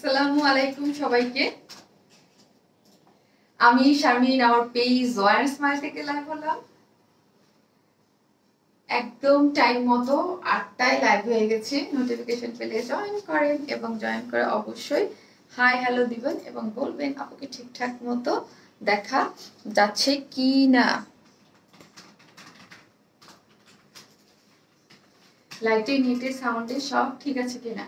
আসসালামু আলাইকুম সবাইকে। আমি শারমিন, আমার পেজ জয়েন্ট স্মাইল থেকে লাইভ হলাম। একদম টাইম মতো 8টায় লাইভ হয়ে গেছে। নোটিফিকেশন পেলে জয়েন করেন এবং জয়েন করে অবশ্যই হাই হ্যালো দিবেন এবং বলবেন আপুকে ঠিকঠাক মতো দেখা যাচ্ছে কি না। লাইটে নেটে সাউন্ডে সব ঠিক আছে কিনা।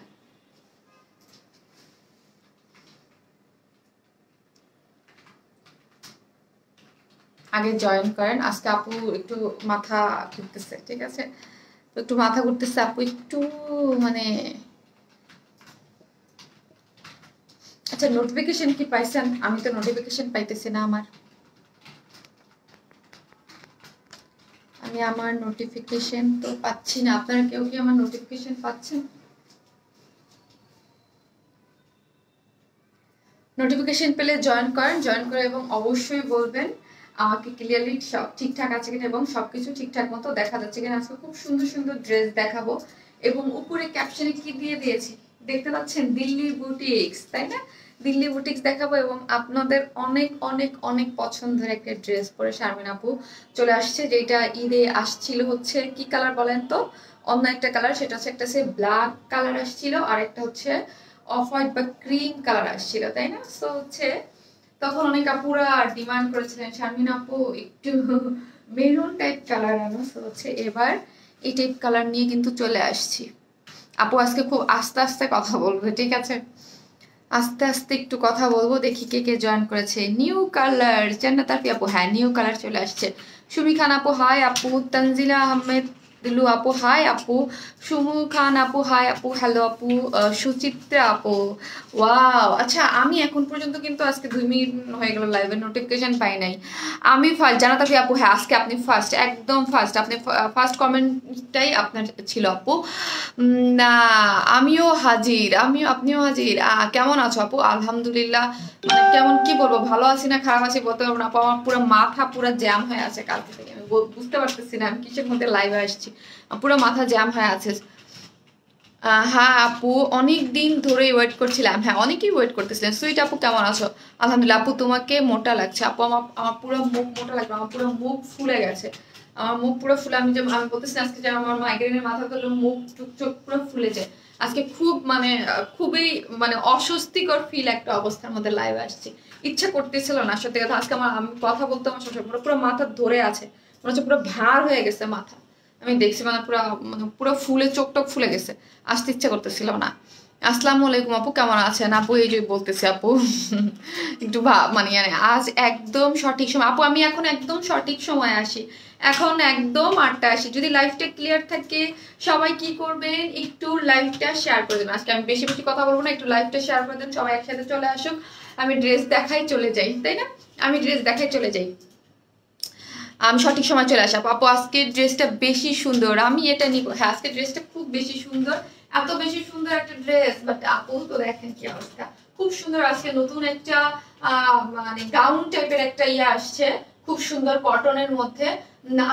আগে জয়েন করেন। আজকে আপু একটু মাথা ঘুরতেছে, ঠিক আছে, একটু মাথা ঘুরতেছে আপু, একটু মানে আচ্ছা নোটিফিকেশন কি পাইছেন? আমি তো নোটিফিকেশন পাইতেছি না। আমার নোটিফিকেশন তো পাচ্ছি না। আপনারা কেউ কি আমার নোটিফিকেশন পাচ্ছেন? নোটিফিকেশন পেলে জয়েন করেন, জয়েন করে এবং অবশ্যই বলবেন আমাকে ক্লিয়ারলি সব ঠিকঠাক আছে কিনা এবং সবকিছু ঠিকঠাক মতো দেখা যাচ্ছে কিনা। আজকে খুব সুন্দর সুন্দর ড্রেস দেখাবো এবং উপরে ক্যাপশনে কি দিয়ে দিয়েছি দেখতে পাচ্ছেন, দিল্লি বুটিক্স, তাই না? দিল্লি বুটিক্স দেখাবো এবং আপনাদের অনেক অনেক অনেক পছন্দের একটা ড্রেস পরে শারমিন আপু চলে আসছে, যেটা ঈদে আসছিল হচ্ছে কি কালার বলেন তো? অন্য একটা কালার, সেটা হচ্ছে একটা ব্ল্যাক কালার আসছিল আর একটা হচ্ছে অফ হোয়াইট বা ক্রিম কালার আসছিল, তাই না? সো হচ্ছে তখন অনেক আপুরা ডিমান্ড করেছিলেন শারমিন আপু একটু মেরুন টাইপ কালার আনো। সো হচ্ছে এবার এই টাইপ কালার নিয়ে কিন্তু চলে আসছি। আপু আজকে খুব আস্তে আস্তে কথা বলবো, ঠিক আছে? আস্তে আস্তে একটু কথা বলবো। দেখি কে কে জয়েন করেছে। নিউ কালার জান্নাত আরফি আপু, হ্যাঁ নিউ কালার চলে আসছে। সুমি খান আপু হাই আপু, তানজিলা আহমেদ দিলু আপু হাই আপু, সুমু খান আপু হাই আপু, হ্যালো আপু, সুচিত্রা আপু ওয়াও। আচ্ছা আমি এখন পর্যন্ত কিন্তু আজকে 2 মিনিট হয়ে গেল লাইভের নোটিফিকেশন পাই নাই। আমি ফার্স্ট। জানাত আরফি আপু হ্যাঁ আজকে আপনি ফার্স্ট, একদম ফার্স্ট, আপনি ফার্স্ট কমেন্টটাই আপনার ছিল আপু। না আমিও হাজির, আপনিও হাজির। কেমন আছো আপু? আলহামদুলিল্লাহ। মানে কেমন কি বলবো, ভালো আছি না খারাপ আছি বলতে পারবো না আপু। আমার পুরো মাথা পুরো জ্যাম হয়ে আছে কালকে থেকে। আমি বুঝতে পারতেছি না আমি কিসের মধ্যে লাইভে আসছি। পুরো মাথা জ্যাম হয়ে আছে। হ্যাঁ আপু অনেক দিন ধরেই ওয়েট করছিলাম। হ্যাঁ অনেকেই ওয়েট করতেছিলেন। সুইট আপু কেমন আছো? আলহামদুলিল্লাহ। আপু তোমাকে মোটা লাগছে আপু। আমার পুরো মুখ মোটা লাগবে, আমার পুরো মুখ ফুলে গেছে। আমার মুখ পুরো ফুলে, আমি বলতেছি আজকে যে আমার মাইগ্রেনের মাথা করলে মুখ টুক চোখ পুরো ফুলে যায় আজকে। খুব মানে খুবই মানে অস্বস্তিকর ফিল একটা অবস্থার মধ্যে লাইভ আসছি। ইচ্ছা করতেছিল না সত্যি কথা। আজকে আমি কথা বলতে আমার শ্বশুর পুরো মাথা ধরে আছে, মনে হচ্ছে পুরো ভার হয়ে গেছে মাথা। আমি দেখছি পুরো ফুলে চোখ টোক ফুলে গেছে, আসতে ইচ্ছা করতেছিল না। আসসালামু আলাইকুম আপু, কেমন আছেন আপু? এই যে বলতেছি আপু একটু মানে আজ একদম সঠিক সময় আপু। আমি এখন একদম সঠিক সময় আসি, এখন একদম 8টায় আসি। যদি লাইভটা ক্লিয়ার থাকে সবাই কি করবেন, একটু লাইভটা শেয়ার করে দেবেন। আজকে আমি বেশি বেশি কথা বলবো না, একটু লাইভটা শেয়ার করে দেন, সবাই একসাথে চলে আসুক। আমি ড্রেস দেখাই চলে যাই, তাই না? আমি ড্রেস দেখাই চলে যাই, আমি সঠিক সময় চলে আসা। আপু আজকের ড্রেসটা বেশি সুন্দর, আমি এটা নিব। হ্যাঁ আজকের ড্রেসটা খুব বেশি সুন্দর, এত বেশি সুন্দর একটা ড্রেস। বাট আপু তো দেখেন কি অবস্থা, খুব সুন্দর। আজকে নতুন একটা মানে গাউন টাইপের একটা আসছে, খুব সুন্দর কটনের মধ্যে।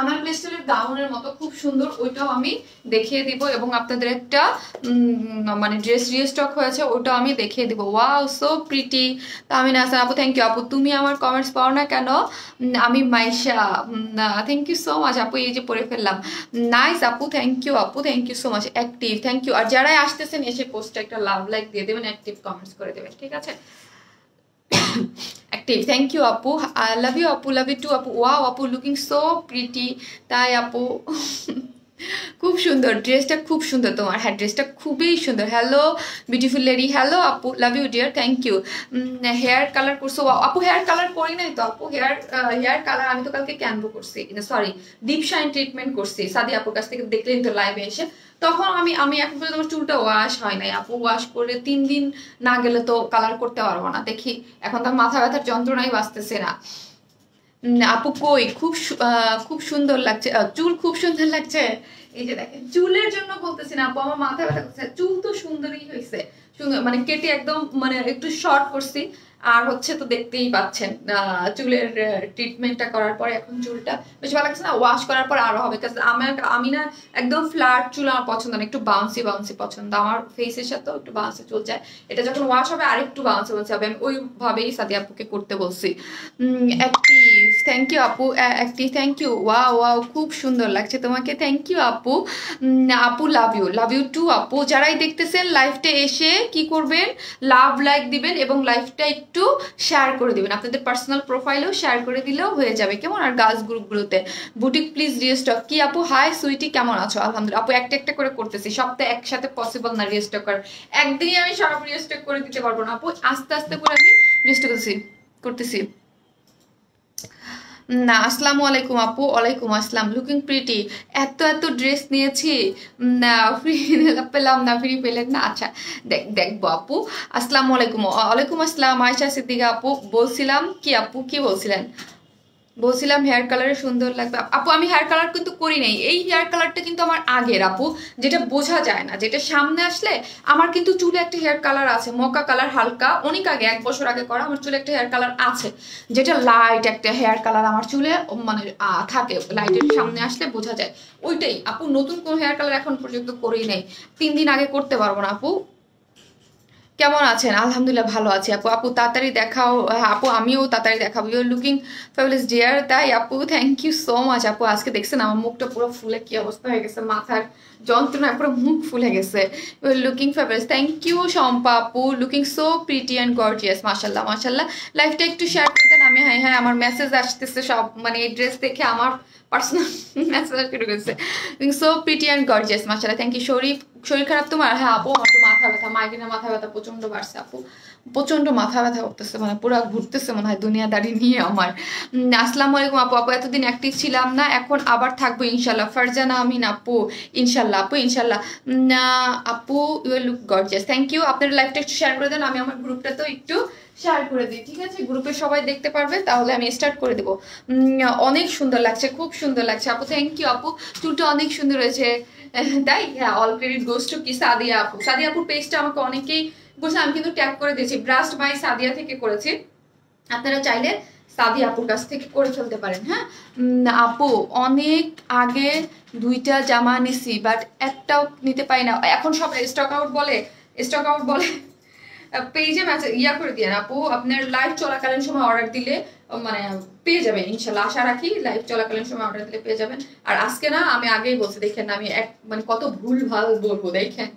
আমার প্লেস্টাইলের গাউনের মতো খুব সুন্দর, ওইটাও আমি দেখিয়ে দিব এবং আপনাদের একটা মানে ড্রেস রিস্টক হয়েছে, ওইটাও আমি দেখিয়ে দিব। Wow so pretty. Tamina Hasan আপু থ্যাংক ইউ আপু। তুমি আমার কমেন্টস পাও না কেন? আমি Maisha, thank you so much আপু, এই যে পড়ে ফেললাম। নাইস আপু, থ্যাংক ইউ আপু, thank you so much. Active thank you. আর যারাই আসতেছেন এসে পোস্টে একটা লাভ লাইক দিয়ে দেবেন, অ্যাক্টিভ কমেন্টস করে দেবেন, ঠিক আছে? অ্যাক্টিভ থ্যাংক ইউ আপু, আই লাভ ইউ আপু, লাভ ইউ টু আপু। ওয়াও আপু লুকিং সো প্রিটি। তাই আপু খুব সুন্দর ড্রেসটা, খুব সুন্দর তোমার। হ্যাঁ ড্রেসটা খুবই সুন্দর। হ্যালো বিউটিফুল লেডি, হ্যালো আপু, love you dear, thank you. Hair colour করছো আপু? হেয়ার কালার করি নাই তো আপু। হেয়ার কালার আমি তো কালকে ক্যানভো করছি, সরি ডিপ শাইন ট্রিটমেন্ট করছি সাদি আপুর কাছ থেকে, দেখলেন তো লাইভে এসে। তখন আমি এখন পর্যন্ত আমার চুলটা ওয়াশ হয় নাই আপু। ওয়াশ করে 3 দিন না গেলে তো কালার করতে পারবো না। দেখি এখন তো মাথা ব্যথার যন্ত্রণাই বাঁচতেছে না। আপু কই, খুব সুন্দর লাগছে চুল, খুব সুন্দর লাগছে। এই যে দেখেন, চুলের জন্য বলতেছি না আপু, আমার মাথা ব্যথা করছে। চুল তো সুন্দরই হয়েছে, সুন্দর মানে কেটে একদম মানে একটু শর্ট করছি। আর হচ্ছে তো দেখতেই পাচ্ছেন চুলের ট্রিটমেন্টটা করার পরে এখন চুলটা বেশ ভালো লাগছে না, ওয়াশ করার পর আরো হবে। আমি না একদম ফ্ল্যাট চুল আমার পছন্দ না, একটু বাউন্সি বাউন্সি পছন্দ, আমার ফেসের সাথেও একটু বাউন্সি চুল চায়। এটা যখন ওয়াশ হবে আর একটু বাউন্সি বাউন্সি হবে, আমি ওইভাবেই সাদিয়া আপুকে করতে বলছি। অ্যাক্টিভ, থ্যাংক ইউ আপু। Active, thank you. Wow wow, খুব সুন্দর লাগছে তোমাকে, থ্যাংক ইউ আপু। আপু লাভ ইউ টু আপু। যারাই দেখতেছেন লাইভটা এসে কি করবেন, লাইক দিবেন এবং লাইভটা একটু শেয়ার করে দিবেন, আপনাদের পার্সোনাল প্রোফাইলেও শেয়ার করে দিলেও হয়ে যাবে, কেমন? আর গার্লস গ্রুপগুলোতে বুটিক প্লিজ রিস্টক। কি আপু, হাই সুইটি, কেমন আছো? আলহামদুলিল্লাহ আপু, একটা একটা করে করতেছি, সপ্তাহে একসাথে পসিবল না রিস্টক করার, একদিনই আমি সব রিস্টক করে দিতে পারবো না আপু, আস্তে আস্তে করে আমি রিস্টক করতেছি। না, আসসালামু আলাইকুম আপু। ওয়ালাইকুম আসসালাম। Looking pretty. এত এত ড্রেস নিয়েছি, না ফ্রি পেলাম না, ফ্রি পেলেন না? আচ্ছা দেখবো আপু। আসসালামু আলাইকুম। ওয়ালাইকুম আসসালাম। আয়শা সিদ্দিকা আপু বলছিলাম কি আপু, কি বলছিলেন? বলছিলাম হেয়ার কালারে সুন্দর লাগবে আপু। আমি হেয়ার কালার কিন্তু করি নাই, এই হেয়ার কালারটা কিন্তু আমার আগের আপু, যেটা বোঝা যায় না, যেটা সামনে আসলে। আমার কিন্তু চুলে একটা হেয়ার কালার আছে, মোকা কালার, হালকা, অনেক আগে, 1 বছর আগে করা। আমার চুলে একটা হেয়ার কালার আছে, যেটা লাইট একটা হেয়ার কালার আমার চুলে মানে থাকে, লাইটের সামনে আসলে বোঝা যায়, ওইটাই আপু। নতুন কোন হেয়ার কালার এখন পর্যন্ত করেই নাই, 3 দিন আগে করতে পারবো না আপু। কেমন আছেন? আলহামদুলিল্লাহ ভালো আছি আপু। আপু তাড়াতাড়ি দেখাও। হ্যাঁ আপু, আমিও তাড়াতাড়ি দেখাবো। You looking fabulous dear. তাই আপু, থ্যাংক ইউ সো মাচ আপু। আজকে দেখছেন আমার মুখটা পুরো ফুলে কি অবস্থা হয়ে গেছে, মাথার যন্ত্রণায় পুরো মুখ ফুলে গেছে। You looking fabulous, thank you Shampa আপু। Looking so pretty and gorgeous, মাশাল্লাহ মাশাল্লাহ। লাইফটা একটু শেয়ার করে দেন। আমি হ্যাঁ আমার মেসেজ আসতেছে সব, মানে এই ড্রেস দেখে আমার পার্সোনাল মেসেজ শুরু করেছে। সো প্রিটি অ্যান্ড গর্জিয়াস, মাশাল্লাহ, থ্যাংক ইউ। শরীর খারাপ তোমার? হ্যাঁ আপু, আমার তো মাথা ব্যথা, মাইগ্রেনের মাথা ব্যথা প্রচন্ড বাড়ছে আপু, প্রচন্ড মাথা ব্যথা করতেছে, মানে পুরো ঘুরতেছে মনে হয় দুনিয়াদারি নিয়ে আমার। আসসালামু আলাইকুম আপু। আপু এতদিন অ্যাক্টিভ ছিলাম না, এখন আবার থাকবো ইনশাল্লাহ। ফারজানা আমিন আপু, ইনশাল্লাহ আপু, ইনশাল্লাহ। আপু you look gorgeous, thank you. আপনার লাইফটা একটু শেয়ার করে দেন, আমি আমার গ্রুপটাতেও একটু শেয়ার করে দিই, ঠিক আছে? গ্রুপে সবাই দেখতে পারবে, তাহলে আমি স্টার্ট করে দেবো। অনেক সুন্দর লাগছে, খুব সুন্দর লাগছে আপু, থ্যাংক ইউ আপু। চুলটা অনেক সুন্দর হয়েছে, তাই? হ্যাঁ, অল ক্রেডিট গোস টু কি সাদিয়া আপু। সাদিয়া আপুর পেজটা আমাকে অনেকেই বলছে, আমি কিন্তু ট্যাগ করে দিয়েছি, ব্রাস্ট বাই সাদিয়া থেকে করেছি, আপনারা চাইলে সাদিয়া আপুর কাছ থেকে করে ফেলতে পারেন। হ্যাঁ আপু, অনেক আগে 2টা জামা নিছি, বাট একটাও নিতে পারি না এখন, সব স্টক আউট বলে পেজে মেসেজ করে দিয়ে আপু, আপনার লাইভ চলাকালীন সময় অর্ডার দিলে মানে পেয়ে যাবেন ইনশাল্লাহ, আশা রাখি লাইভ চলাকালীন সময় অর্ডার দিলে পেয়ে যাবেন। আর আজকে না, আমি আগেই বলছি, দেখেন আমি মানে কত ভুল ভাল বলবো, দেখেন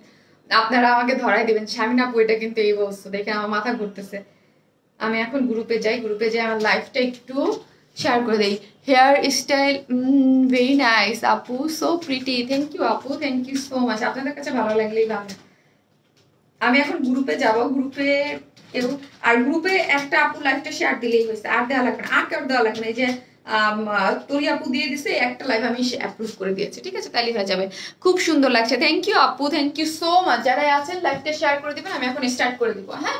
আপনারা আমাকে ধরাই দিবেন, শামিন আপু এটা কিন্তু এই বলছো, দেখেন আমার মাথা ঘুরতেছে। আমি এখন গ্রুপে যাই আমার লাইফটা একটু শেয়ার করে দেই। হেয়ার স্টাইল ভেরি নাইস আপু, সো প্রিটি, থ্যাংক ইউ আপু, থ্যাংক ইউ সো মাচ। আপনাদের কাছে ভালো লাগলেই ভালো। আমি এখন গ্রুপে যাব, গ্রুপে কেউ, আর গ্রুপে একটা আপু লাইভটা শেয়ার দিলেই হয়েছে, আর দেওয়া লাগবে না, আর কেউ দেওয়া লাগবে না। এই যে তোরি আপু দিয়ে দিছে একটা লাইভ, আমি অ্যাপ্রুভ করে দিয়েছি, ঠিক আছে? তাহলে হয়ে যাবে। খুব সুন্দর লাগছে, থ্যাংক ইউ আপু, থ্যাংক ইউ সো মাচ। যারা আছেন লাইভটা শেয়ার করে দিবেন, আমি এখন স্টার্ট করে দিব। হ্যাঁ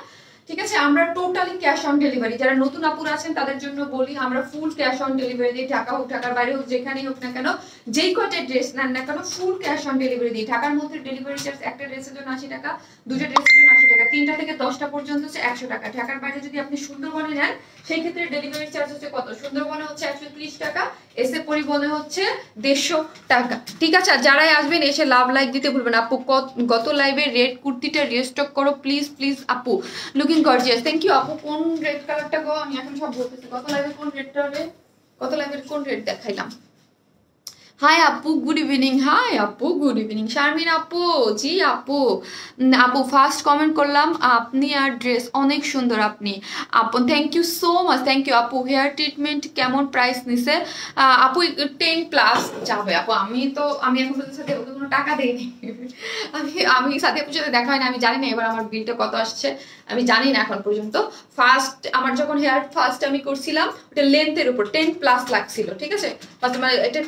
ঠিক আছে, আমরা টোটালি ক্যাশ অন ডেলিভারি, যারা নতুন আপুরা আছেন তাদের জন্য বলি, আমরা ফুল ক্যাশ অন ডেলিভারি দিই, ঢাকা হোক ঢাকার বাইরে হোক, যেখানেই হোক না কেন, যেই কয়টা ড্রেস নেন না কেন, ফুল ক্যাশ অন ডেলিভারি দিই। ঢাকার মধ্যে ডেলিভারি চার্জ একটা ড্রেসের জন্য 80 টাকা, 2টা ড্রেসের জন্য 80 টাকা, 3টা থেকে 10টা পর্যন্ত হচ্ছে 100 টাকা। ঢাকার বাইরে যদি আপনি সুন্দরবনে নেন, সেই ক্ষেত্রে ডেলিভারি চার্জ হচ্ছে কত? সুন্দরবনে হচ্ছে 130 টাকা, এসে পরিবহনে হচ্ছে 150 টাকা, ঠিক আছে? আর যারাই আসবেন এসে লাইক দিতে ভুলবেন। আপু গত লাইভে রেড কুর্তিটা রিস্টক করো প্লিজ প্লিজ আপু, লুকিং গর্জিয়াস, থ্যাংক ইউ আপু। কোন রেড কালারটা গো, আমি এখন সব বলতেছি, গত লাইভে কোন রেডটা হবে, গত লাইভের কোন রেড দেখাইলাম? হাই আপু, গুড ইভিনিং। হাই আপু, গুড ইভিনিং। শারমিন আপু, জি আপু। আপু ফার্স্ট কমেন্ট করলাম, আপনি আর ড্রেস অনেক সুন্দর আপনি আপু, thank you so much, thank you আপু। হেয়ার ট্রিটমেন্ট কেমন প্রাইস নিছে আপু? 10+ যাবে আপু। আমি এখন সাথে ওকে কোনো টাকা দিইনি, আমি সাথে আপুর সাথে দেখা হয় না, আমি জানি না এবার আমার বিলটা কত আসছে, আমি জানি না এখন পর্যন্ত। ফার্স্ট আমার যখন হেয়ার ফার্স্ট আমি করছিলাম, ওটা লেন্থের উপর 10+ লাগছিল, ঠিক আছে? এটা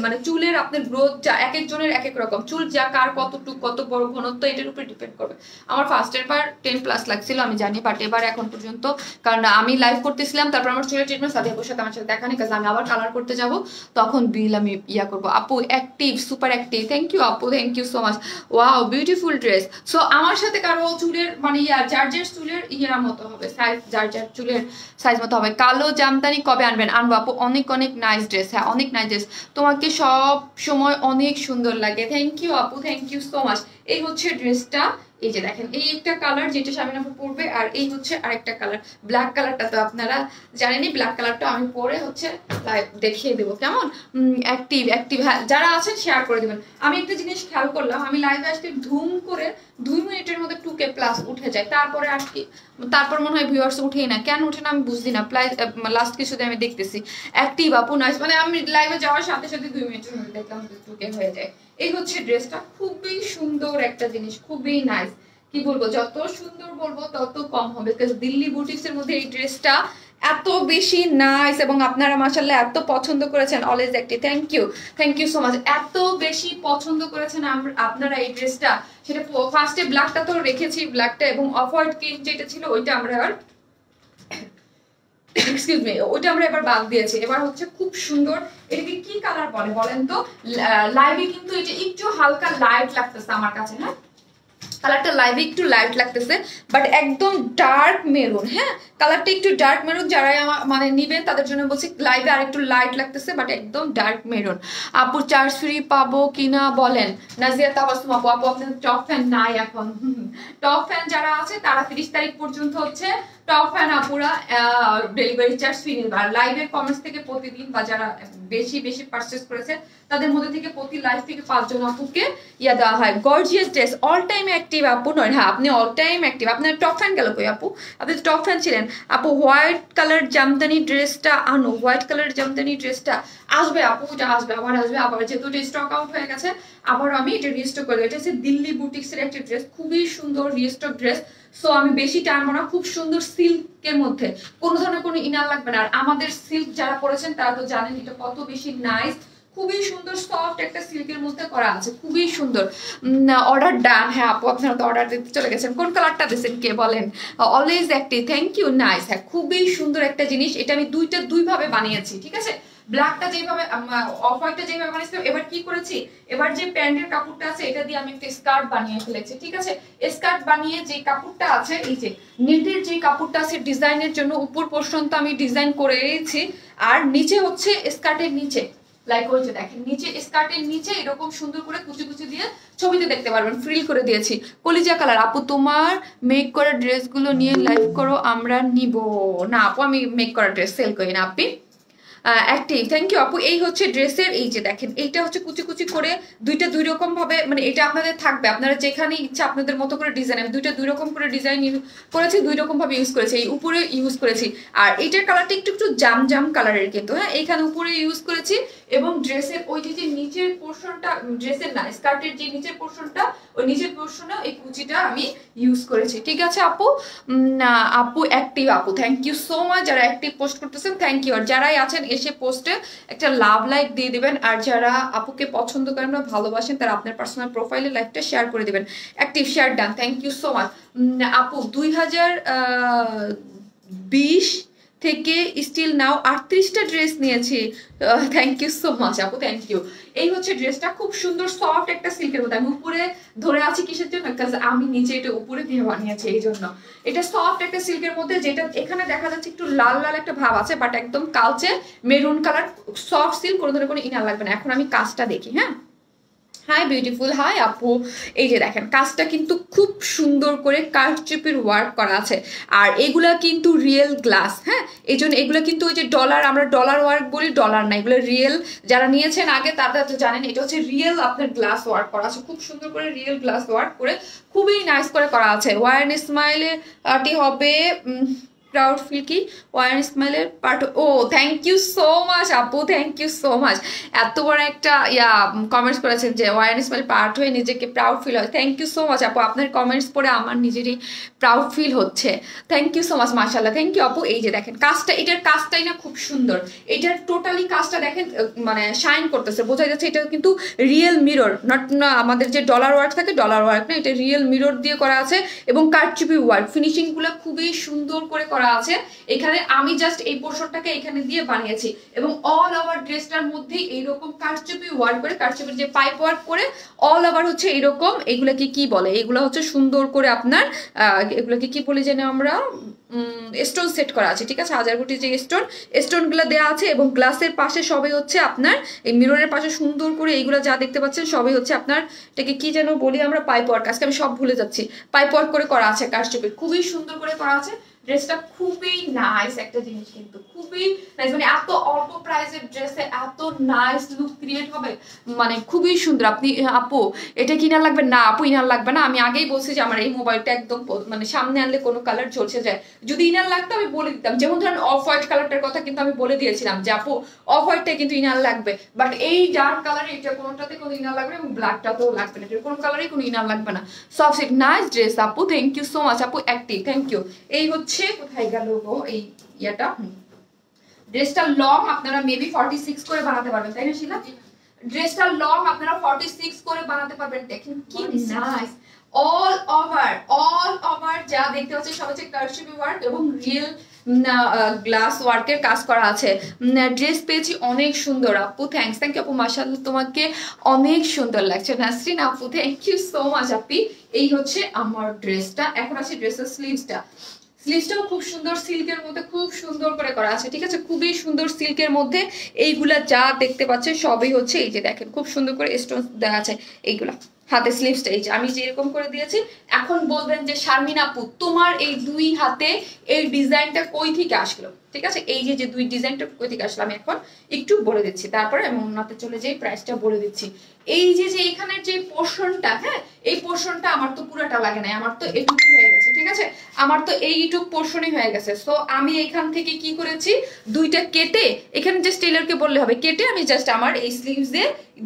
মানে চুলের আপনার গ্রোথ যা এক একজনের এক এক রকম, চুল যা কার কতটুকু কত বড় ঘনত্ব এটার উপরে ডিপেন্ড করবে। আমার ফার্স্টের বার 10+ লাগছিল আমি জানি, বাট এবার এখন পর্যন্ত, কারণ আমি লাইভ করতেছিলাম তারপর আমার চুলের ট্রিটমেন্ট সাথে আপুর সাথে আমার সাথে দেখা নেই, কাজ আমি আবার কালার করতে যাব তখন বিল আমি ইয়া করবো। আপু active, super active, thank you আপু, thank you so much, wow beautiful dress. So আমার সাথে কারো চুলের মানে যার চুলের ইয়ার মতো হবে সাইজ, যার চুলের সাইজ মতো হবে। কালো জামদানি কবে আনবেন? আনবো আপু, অনেক অনেক নাইস ড্রেস, হ্যাঁ অনেক নাইস ড্রেস, তোমাকে সব সময় অনেক সুন্দর লাগে, থ্যাংক ইউ আপু, থ্যাংক ইউ সো মাচ। এই হচ্ছে ড্রেসটা, এই যে দেখেন এই একটা কালার যেটা শামিনা আপু পরবে, আর এই হচ্ছে আরেকটা কালার, ব্ল্যাক কালারটা তো আপনারা জানেনই, ব্ল্যাক কালারটা আমি পরে হচ্ছে লাইভ দেখিয়ে দেবো কেমন। অ্যাক্টিভ অ্যাক্টিভ, হ্যাঁ যারা আছেন শেয়ার করে দেবেন। আমি একটা জিনিস খেয়াল করলাম, আমি লাইভে আসতে ধুম করে 2 মিনিটের মধ্যে 2K+ উঠে যায়, তারপরে আর কি, তারপর মনে হয় ভিউয়ার্স উঠেই না, কেন উঠে না আমি বুঝি না, লাস্ট কিছুদিন আমি দেখতেছি অ্যাক্টিভ আপু নাইস, মানে আমি লাইভে যাওয়ার সাথে সাথে 2 মিনিটের মধ্যে দেখলাম 2K হয়ে যায়। এই হচ্ছে ড্রেসটা, খুবই সুন্দর একটা জিনিস, খুবই নাইস, কি বলবো যত সুন্দর বলবো তত কম হবে, দিল্লি বুটিক্স এর মধ্যে এই ড্রেসটা এত বেশি নাইস এবং আপনারা মাশাআল্লাহ এত পছন্দ করেছেন, always active, thank you so much, এত বেশি পছন্দ করেছেন আপনারা এই ড্রেসটা। সেটা ফার্স্টে ব্ল্যাকটা তো রেখেছি, ব্ল্যাকটা এবং অফ হোয়াইট ক্রিম যেটা ছিল ওইটা আমরা আর এক্সকিউজ মি ওইটা আমরা এবার বাদ দিয়েছি, এবার হচ্ছে খুব সুন্দর, এটাকে কি কালার বলে বলেন তো? লাইভে কিন্তু এটা একটু হালকা লাইট লাগতেছে আমার কাছে, হ্যাঁ কালারটা লাইভে একটু লাইট লাগতেছে, বাট একদম ডার্ক মেরুন, হ্যাঁ কালারটা একটু ডার্ক মেরুন, যারাই আমার মানে নিবেন তাদের জন্য বলছি লাইভে আর একটু লাইট লাগতেছে, বাট একদম ডার্ক মেরুন। আপু চার্জ ফ্রি পাবো কিনা বলেন? নাজিয়া তাবাসসুম আপু, আপু আপনাদের টপ ফ্যান নাই এখন, টপ ফ্যান যারা আছে তারা 30 তারিখ পর্যন্ত হচ্ছে টপ ফ্যান আপুরা ডেলিভারি চার্জ ফ্রি নেবে। আর লাইভের কমেন্টস থেকে প্রতিদিন বা যারা বেশি বেশি পারচেজ করেছে তাদের মধ্যে থেকে প্রতি লাইভ থেকে 5 জন আপুকে ইয়া দেওয়া হয় gorgeous dress. All time active আপু নয়, হ্যাঁ আপনি অল টাইম অ্যাক্টিভ, আপনার টপ ফ্যান গেল কই আপু? আপনি তো টপ ফ্যান ছিলেন। আপু হোয়াইট কালার জামদানি ড্রেসটা আনো, হোয়াইট কালার জামদানি ড্রেসটা আসবে আপু, এটা আসবে, আবার আসবে, আবার যেহেতু এটা স্টক আউট হয়ে গেছে আবার আমি এটা রিস্টক করবো। এটা হচ্ছে দিল্লি বুটিক্সের একটা ড্রেস, খুবই সুন্দর রিস্টক ড্রেস। সো আমি বেশি টানবো না, খুব সুন্দর সিল্কের মধ্যে, কোনো ধরনের কোনো ইনার লাগবে না। আর আমাদের সিল্ক যারা পরেছেন তারা তো জানেন এটা কত বেশি নাইস, খুবই সুন্দর সফট একটা সিল্কের মধ্যে করা আছে, খুবই সুন্দর। অর্ডার ডান, হ্যাঁ আপু আপনারা তো অর্ডার দিতে চলে গেছেন, কোন কালারটা দিয়েছেন কে বলেন? Always active, thank you, nice, হ্যাঁ খুবই সুন্দর একটা জিনিস। এটা আমি দুই ভাবে বানিয়েছি, ঠিক আছে, ব্ল্যাকটা যেভাবে অফ হোয়াইটটা যেভাবে বানিয়েছিলাম, এবার কি করেছি, এবার যে প্যান্টের কাপড়টা আছে এটা দিয়ে আমি একটা স্কার্ট বানিয়ে ফেলেছি, ঠিক আছে। স্কার্ট বানিয়ে যে কাপড়টা আছে, এই যে নেটের যে কাপড়টা আছে ডিজাইনের জন্য উপর পর্যন্ত আমি ডিজাইন করে দিয়েছি, আর নিচে হচ্ছে স্কার্টের নিচে লাইক ওই যে দেখেন নিচে স্কার্টের নিচে এরকম সুন্দর করে কুচি কুচি দিয়ে ছবিতে দেখতে পারবেন ফ্রিল করে দিয়েছি। কলিজা কালার আপু তোমার মেক করা ড্রেসগুলো নিয়ে লাইভ করো, আমরা নিব না আপু, আমি মেক করা ড্রেস সেল করি না। আপনি অ্যাক্টিভ, থ্যাংক ইউ আপু। এই হচ্ছে ড্রেসের, এই যে দেখেন এইটা হচ্ছে কুচি কুচি করে দুইটা দুই রকম ভাবে, মানে এটা আপনাদের থাকবে, আপনারা যেখানে ইচ্ছা আপনাদের মতো করে ডিজাইন, আমি দুইটা দুই রকম করে ডিজাইন করেছি, দুই রকম ভাবে ইউজ করেছি, এই উপরে ইউজ করেছি। আর এইটার কালারটা একটু একটু জাম জাম কালারের কিন্তু, হ্যাঁ এইখানে উপরে ইউজ করেছি, এবং ড্রেসের ওই যে নিচের পোর্শনটা, ড্রেসের না স্কার্টের যে নিচের পোর্শনটা, ওই নিচের পোর্শনে এই কুচিটা আমি ইউজ করেছি, ঠিক আছে আপু। আপু অ্যাক্টিভ আপু, থ্যাংক ইউ সো মাচ, যারা অ্যাক্টিভ পোস্ট করতেছেন থ্যাংক ইউ। আর যারাই আছেন এসে পোস্টে একটা লাভ লাইক দিয়ে দিবেন, আর যারা আপুকে পছন্দ করেন বা ভালোবাসেন তারা আপনার পার্সোনাল প্রোফাইলে লাইকটা শেয়ার করে দিবেন। Active share done, thank you so much আপু। 2020 থেকে স্টিল নাও 38টা ড্রেস নিয়েছি, থ্যাংক ইউ সো মাচ আপু, থ্যাংক ইউ। এই হচ্ছে ড্রেসটা, খুব সুন্দর সফট একটা সিল্কের মধ্যে, আমি উপরে ধরে আছি কিসের জন্য, আমি নিচে এটা উপরে দিয়ে বানিয়েছি এই জন্য। এটা সফট একটা সিল্কের মধ্যে, যেটা এখানে দেখা যাচ্ছে একটু লাল লাল একটা ভাব আছে, বাট একদম কালচে মেরুন কালার, সফট সিল্ক, কোনো ধরনের কোনো ইনার লাগবে না। এখন আমি কাজটা দেখি, হ্যাঁ হাই বিউটিফুল, হাই আপু। এই যে দেখেন কাজটা কিন্তু খুব সুন্দর করে কারচুপির ওয়ার্ক করা আছে, আর এগুলা কিন্তু রিয়েল গ্লাস, হ্যাঁ এই জন্য এগুলো কিন্তু ওই যে ডলার, আমরা ডলার ওয়ার্ক বলি, ডলার না, এগুলো রিয়েল। যারা নিয়েছেন আগে তারা তো জানেন এটা হচ্ছে রিয়েল আপনার গ্লাস ওয়ার্ক করা আছে, খুব সুন্দর করে রিয়েল গ্লাস ওয়ার্ক করে খুবই নাইস করে করা আছে। ওয়ান স্মাইলে আটি হবে প্রাউড ফিল কি ওয়ান স্মাইলের পার্ট। ও থ্যাংক ইউ সো মাচ আপু, থ্যাংক ইউ সো মাচ। এত বড় একটা কমেন্টস করেছেন যে ওয়ান স্মাইল পার্ট হয়ে নিজেকে প্রাউড ফিল হয়। থ্যাংক ইউ সো মাচ আপু, আপনার কমেন্টস পড়ে আমার নিজেরই প্রাউড ফিল হচ্ছে। থ্যাংক ইউ সো মাচ, মাশাআল্লাহ, থ্যাংক ইউ আপু। এই যে দেখেন কাজটা, এটার কাজটাই না খুব সুন্দর। এটার টোটালি কাজটা দেখেন মানে শাইন করতেছে, বোঝা যাচ্ছে এটা কিন্তু রিয়েল মিরর, নট না আমাদের যে ডলার ওয়ার্ক থাকে ডলার ওয়ার্ক না, এটা রিয়েল মিরর দিয়ে করা আছে এবং কারচুপি ওয়ার্ক, ফিনিশিং গুলো খুবই সুন্দর করে করা আছে। এখানে আমি জাস্ট এই পোর্শনটাকে এখানে দিয়ে বানিয়েছি এবং অল ওভার ড্রেসটার মধ্যে এইরকম কারচুপি ওয়ার্ক করে, কারচুপির যে পাইপ ওয়ার্ক করে অল ওভার হচ্ছে এরকম। এগুলোকে কি বলে, এগুলো হচ্ছে সুন্দর করে আপনার এগুলোকে কি বলে জানি আমরা, স্টোন সেট করা আছে, ঠিক আছে। হাজার কোটি যে স্টোনগুলো দেওয়া আছে এবং গ্লাসের পাশে সবই হচ্ছে আপনার এই মিররের পাশে সুন্দর করে এইগুলো যা দেখতে পাচ্ছেন সবই হচ্ছে আপনার, এটাকে কি যেন বলি আমরা, পাইপ ওয়ার্ক। আজকে আমি সব ভুলে যাচ্ছি। পাইপ ওয়ার্ক করে করা আছে, কারচুপি খুবই সুন্দর করে করা আছে। ড্রেসটা খুবই নাইস একটা জিনিস, কিন্তু খুবই নাইস, মানে এত অল্প প্রাইসের ড্রেসে এত নাইস লুক ক্রিয়েট হবে, মানে খুবই সুন্দর। আপনি আপু এটা কিনার লাগবে না আপু, ইনার লাগবে না। আমি আগেই বলছি যে আমার এই মোবাইলটা একদম মানে সামনে আনলে কোনো কালার ঝলসে যায়, যদি ইনার লাগতো আমি বলে দিতাম। যেমন ধরেন অফ হোয়াইট কালারটার কথা কিন্তু আমি বলে দিয়েছিলাম যে আপু অফ হোয়াইটটা কিন্তু ইনার লাগবে, বাট এই ডার্ক কালারে এটা কোনোটাতে কোনো ইনার লাগবে না এবং ব্ল্যাকটাতেও লাগবে না, কোনো কালারেই কোনো ইনার লাগবে না। সফট নাইস ড্রেস আপু, থ্যাংক ইউ সো মাচ আপু। Active, thank you. এই হচ্ছে কোথায় গেল গো এই ইয়াটা, ড্রেসটা লং আপনারা মেবি 46 করে বানাতে পারবেন, তাই না শিলা? ড্রেসটা লং আপনারা 46 করে বানাতে পারবেন। দেখেন কি নাইস, অল ওভার যা দেখতে পাচ্ছেন সব হচ্ছে কারচুপি ওয়ার্ক এবং রিয়েল গ্লাস ওয়ার্কের কাজ করা আছে। ড্রেস পেয়েছি অনেক সুন্দর আপু, থ্যাংকস, থ্যাংক ইউ আপু, মাশাআল্লাহ তোমাকে অনেক সুন্দর লাগছে। নাসরিন আপু থ্যাংক ইউ সো মাচ আপি। এই হচ্ছে আমার ড্রেসটা। এখন আছে ড্রেসের স্লিভসটা। স্লিভসটাও খুব সুন্দর, সিল্কের মধ্যে খুব সুন্দর করে করা আছে, ঠিক আছে, খুবই সুন্দর সিল্কের মধ্যে। এইগুলা যা দেখতে পাচ্ছেন সবই হচ্ছে এই যে দেখেন খুব সুন্দর করে স্টোন দেওয়া আছে। এইগুলা হাতে স্লিভসটা এই যে আমি যেরকম করে দিয়েছি। এখন বলবেন যে শারমিন আপু তোমার এই দুই হাতে এই ডিজাইনটা কই থেকে আসলো, ঠিক আছে, এই যে যে দুই ডিজাইনটা কই থেকে আসলো আমি এখন একটু বলে দিচ্ছি, তারপরে আমি ওনাতে চলে যাই প্রাইসটা বলে দিচ্ছি। এই যে যে এখানের যে পোর্শনটা, হ্যাঁ এই পোর্শনটা আমার তো পুরোটা লাগে নাই, আমার তো এইটুকু হয়ে গেছে, ঠিক আছে, আমার তো এইটুকু পোর্শনই হয়ে গেছে। সো আমি এখান থেকে কি করেছি, দুইটা কেটে এখানে জাস্ট টেইলরকে বললে হবে, কেটে আমি জাস্ট আমার এই স্লিভস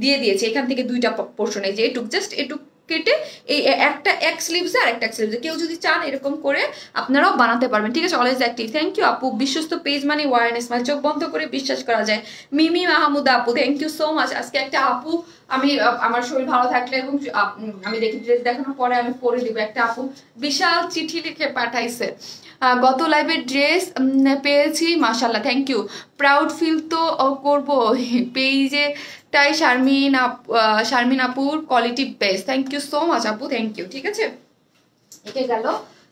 দিয়ে দিয়েছি এখান থেকে দুইটা পোর্শন, এই যে এটুক জাস্ট এটুক কেটে এই একটা এক স্লিভসে আর একটা এক স্লিভসে। কেউ যদি চান এরকম করে আপনারাও বানাতে পারবেন, ঠিক আছে। অলওয়েজ অ্যাক্টিভ, থ্যাংক ইউ আপু। বিশ্বস্ত পেজ মানে ওয়ারনেস, মানে চোখ বন্ধ করে বিশ্বাস করা যায়। মিমি মাহমুদা আপু থ্যাংক ইউ সো মাচ। আজকে একটা আপু, আমি আমার শরীর ভালো থাকলে এবং আমি দেখি ড্রেস দেখানোর পরে আমি পরে দিব, একটা আপু বিশাল চিঠি লিখে পাঠাইছে, গত লাইভে ড্রেস পেয়েছি মাশাআল্লাহ, থ্যাংক ইউ। প্রাউড ফিল তো করবো পেজে, তাই শারমিন আপুর quality best, thank you so much আপু, থ্যাংক ইউ, ঠিক আছে। একে গেল।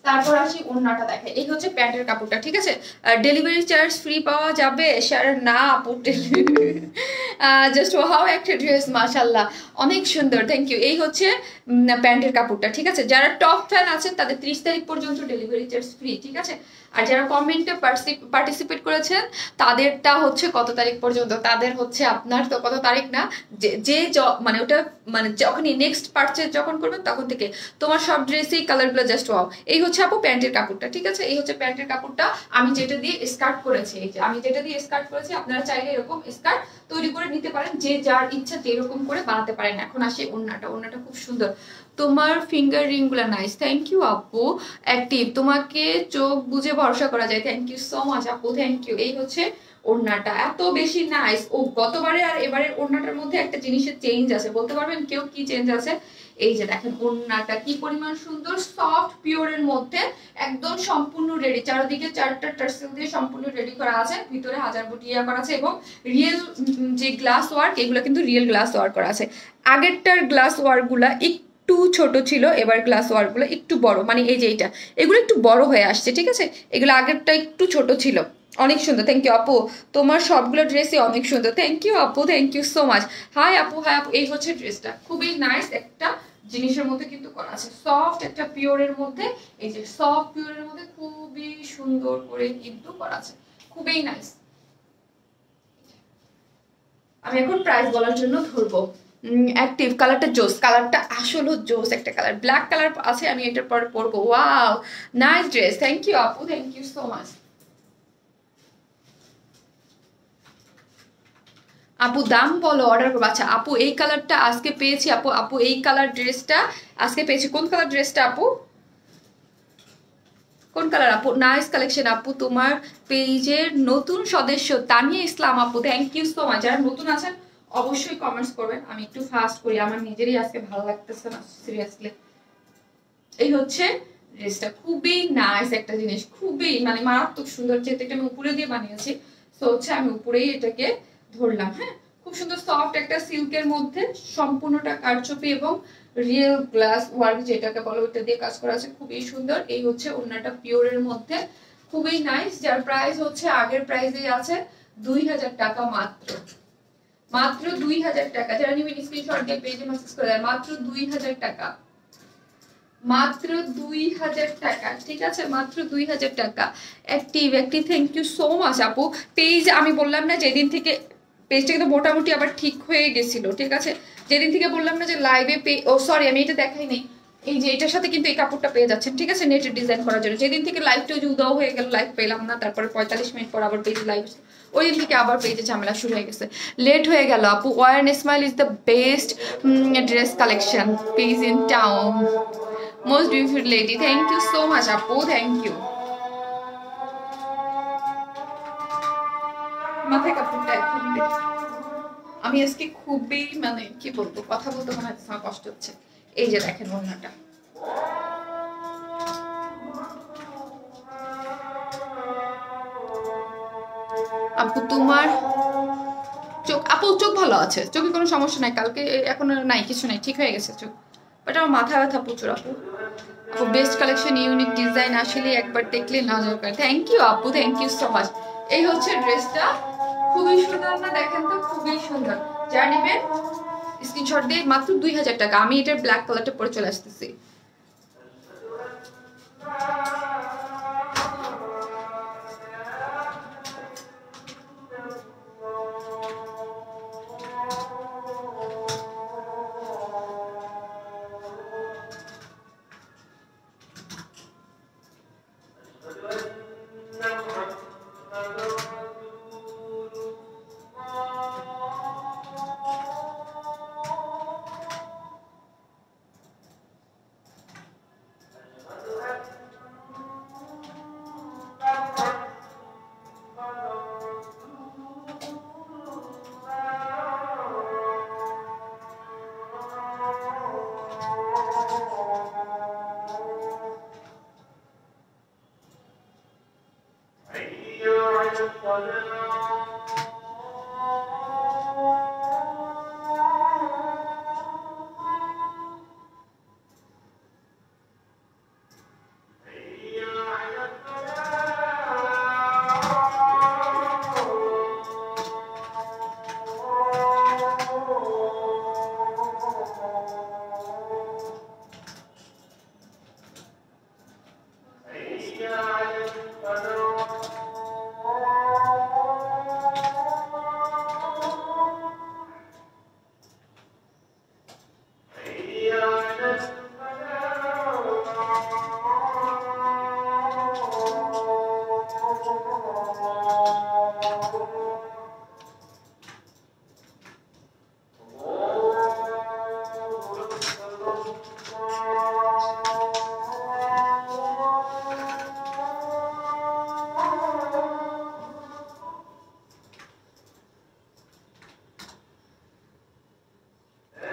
তারপর আসি ওড়নাটা দেখে, এই হচ্ছে প্যান্টের কাপড়টা, ঠিক আছে। ডেলিভারি চার্জ ফ্রি পাওয়া যাবে? না আপু, জাস্ট ওয়াও একটা ড্রেস মাশাআল্লাহ অনেক সুন্দর, থ্যাংক ইউ। এই হচ্ছে প্যান্টের কাপড়টা, ঠিক আছে। যারা টপ ফ্যান আছেন তাদের 30 তারিখ পর্যন্ত ডেলিভারি চার্জ ফ্রি, ঠিক আছে। আর যারা কমেন্টে পার্টিসিপেট করেছেন তাদেরটা হচ্ছে কত তারিখ পর্যন্ত, তাদের হচ্ছে আপনার তো কত তারিখ না, যে মানে ওটা মানে যখনই নেক্সট পারচেজ যখন করবেন তখন থেকে তোমার সব ড্রেসেই কালারগুলো জাস্ট ওয়াও। এই হচ্ছে আপু প্যান্টের কাপড়টা, ঠিক আছে। এই হচ্ছে প্যান্টের কাপড়টা, আমি যেটা দিয়ে স্কার্ট করেছি, এই যে আমি যেটা দিয়ে স্কার্ট করেছি, আপনারা চাইলে এরকম স্কার্ট তৈরি করে নিতে পারেন, যে যার ইচ্ছা যেরকম করে বানাতে পারেন। এখন আসে ওড়নাটা, ওড়নাটা খুব সুন্দর, তোমার ফিঙ্গার রিং গুলা নাইস, থ্যাংক ইউ আপু। অ্যাক্টিভ, তোমাকে চোখ বুঝে ভরসা করা যায়, থ্যাংক ইউ সো মাচ আপু, থ্যাংক ইউ। এই হচ্ছে ওড়নাটা, এত বেশি নাইস। ও গতবারে আর এবারের ওড়নাটার মধ্যে একটা জিনিসের চেঞ্জ আছে, বলতে পারবেন কেউ কি চেঞ্জ আছে? এই যে দেখেন ওড়নাটা কি পরিমাণ সুন্দর, সফট পিওরের মধ্যে একদম সম্পূর্ণ রেডি, চারদিকে চারটা টার্সেল দিয়ে সম্পূর্ণ রেডি করা আছে, ভিতরে হাজার বুটিয়া করা আছে এবং রিয়েল যে গ্লাস ওয়ার্ক, এগুলো কিন্তু রিয়েল গ্লাস ওয়ার্ক করা আছে। আগেরটার গ্লাস ওয়ার্ক গুলা একটু ছোট ছিল, এবার গ্লাস ওয়ার্ক গুলো একটু বড়, মানে এই যে এইটা এগুলো একটু বড় হয়ে আসছে, ঠিক আছে। এগুলো আগেরটা একটু ছোট ছিল, অনেক সুন্দর, থ্যাংক ইউ আপু। তোমার সবগুলো ড্রেসই অনেক সুন্দর, থ্যাংক ইউ আপু, thank you so much. Hi আপু, হাই আপু। এই হচ্ছে ড্রেসটা, খুবই নাইস একটা জিনিসের মধ্যে কিন্তু করা আছে, সফট একটা পিওরের মধ্যে, এই যে সফট পিওরের মধ্যে খুবই সুন্দর করে কিন্তু করা আছে, খুবই নাইস। আমি এখন প্রাইস বলার জন্য ধরবো। অ্যাক্টিভ, কালারটা জোস, কালারটা আসলে জোস একটা কালার, ব্ল্যাক কালার আছে, আমি এটার পরে পরবো। Wow nice dress, thank you আপু, থ্যাংক ইউ সো মাচ। আপু দাম বলো, অর্ডার করবো। আচ্ছা আপু এই কালারটা আজকে পেয়েছি আপু, আপু এই কালার ড্রেসটা আজকে পেয়েছি। কোন কালার ড্রেসটা আপু, কোন কালার আপু? নাইস কালেকশন আপু। তোমার পেজের নতুন সদস্য তানিয়া ইসলাম আপু, থ্যাংক ইউ সো মাচ। যারা নতুন আছেন অবশ্যই কমেন্টস করবেন। আমি একটু ফাস্ট করি, আমার নিজেরই আজকে ভালো লাগতেছে না সিরিয়াসলি। এই হচ্ছে ড্রেসটা, খুবই নাইস একটা জিনিস, খুবই মানে মারাত্মক সুন্দর। যেহেতু এটা আমি উপরে দিয়ে বানিয়েছি, তো হচ্ছে আমি উপরেই এটাকে ধরলাম। হ্যাঁ, খুব সুন্দর সফট একটা সিল্কের মধ্যে, সম্পূর্ণটা কারচুপি এবং রিয়েল গ্লাস ওয়ার্ক যেটাকে বলো ওটা দিয়ে কাজ করা আছে, খুবই সুন্দর। এই হচ্ছে ওড়নাটা পিওরের মধ্যে, খুবই নাইস। যার প্রাইস হচ্ছে আগের প্রাইসেই আছে 2000 টাকা মাত্র, মাত্র 2000 টাকা। যারা নিবেন স্ক্রিনশট দিয়ে পেজে মেসেজ করে দেন, মাত্র 2000 টাকা, মাত্র 2000 টাকা, ঠিক আছে, মাত্র 2000 টাকা। Active active, thank you so much আপু। পেজ আমি বললাম না যেদিন থেকে পেজটা কিন্তু মোটামুটি আবার ঠিক হয়ে গেছিল, ঠিক আছে, যেদিন থেকে বললাম না যে লাইভে ও সরি আমি এটা দেখাই নাই, এই যে এটার সাথে কিন্তু এই কাপড়টা পেয়ে যাচ্ছেন, ঠিক আছে, নেটের ডিজাইন করার জন্য। যেদিন থেকে লাইভটা যে উদাও হয়ে গেল, লাইভ পেলাম না, তারপরে 45 মিনিট পর আবার পেজে লাইভ, ওই দিন থেকে আবার পেজে ঝামেলা শুরু হয়ে গেছে, লেট হয়ে গেল আপু। Our smile is the best dress collection page in town, most beautiful lady, thank you so much আপু, thank you। মাথায় কাপড়টা এখন আমি আজকে খুবই মানে কি বলবো, কথা বলতে মনে হচ্ছে আমার কষ্ট হচ্ছে। এই যে দেখেন ওড়নাটা, আপু তোমার চোখ, আপু চোখ ভালো আছে, চোখে কোনো সমস্যা নাই, কালকে এখন নাই, কিছু নাই, ঠিক হয়ে গেছে চোখ, বাট আমার মাথা ব্যথা প্রচুর আপু। আপু বেস্ট কালেকশন, ইউনিক ডিজাইন, আসলে একবার দেখলে নজর করে। থ্যাংক ইউ আপু, থ্যাংক ইউ সো মাচ। এই হচ্ছে ড্রেসটা, খুবই সুন্দর না, দেখেন তো খুবই সুন্দর। যা নেবেন স্ক্রিনশট দিয়ে, মাত্র 2000 টাকা। আমি এটার ব্ল্যাক কালারটা পরে চলে আসতেছি।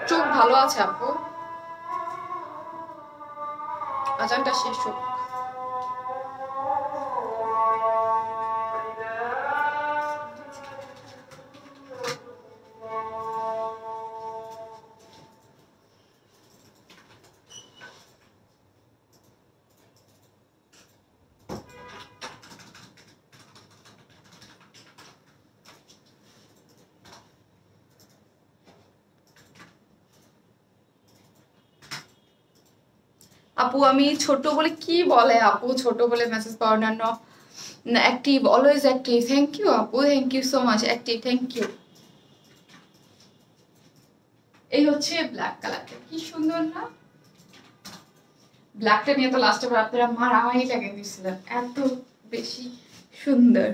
চোখ ভালো আছে আপু, আজানটা শেষ হোক। আপু আমি ছোট বলে কি বলে আপু, ছোট বলে মেসেজ পাওয়ার জন্য active, always active, thank you আপু, thank you so much, active, thank you. এই হচ্ছে ব্ল্যাক কালারটা, কি সুন্দর না? ব্ল্যাকটা নিয়ে তো লাস্টে আপনারা মারামারি লাগে দিচ্ছিলেন, এত বেশি সুন্দর।